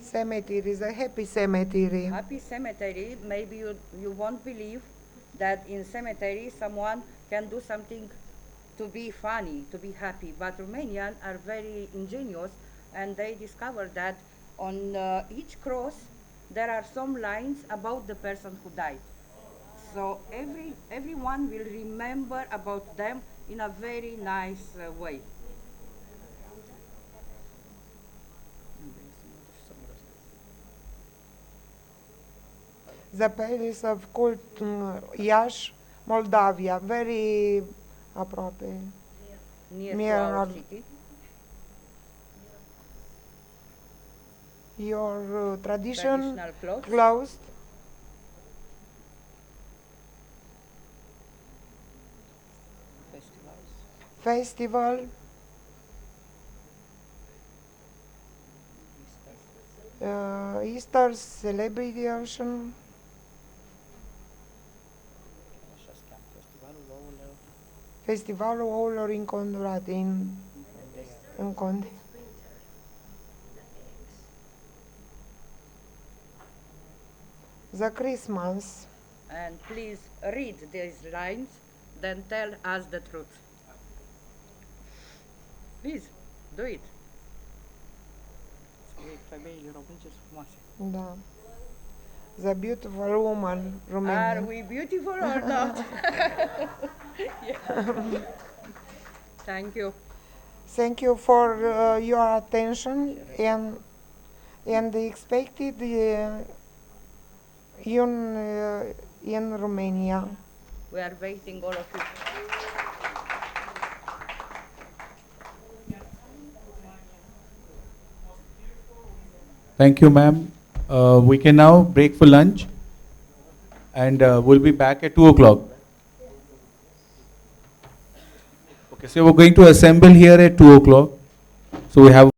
Cemetery is a happy cemetery. Happy cemetery. Maybe you won't believe that in cemetery someone can do something to be funny, to be happy. But Romanians are very ingenious, and they discovered that on each cross there are some lines about the person who died. So everyone will remember about them in a very nice way. The Palace of Cult Iași, Moldavia, very aproape. Near our city. Your traditional clothes. clothes. Festival. Easter celebration. Festivalul ouălor inconturate în Conde. The Christmas. And please read these lines, then tell us the truth. Please, do it. Femeile românce frumoase. Da. The beautiful woman, Romania. Are we beautiful or not? Thank you. Thank you for your attention and the expected in Romania. We are waiting all of you. Thank you, ma'am. We can now break for lunch, and we'll be back at 2 o'clock. Okay, so we're going to assemble here at 2 o'clock. So we have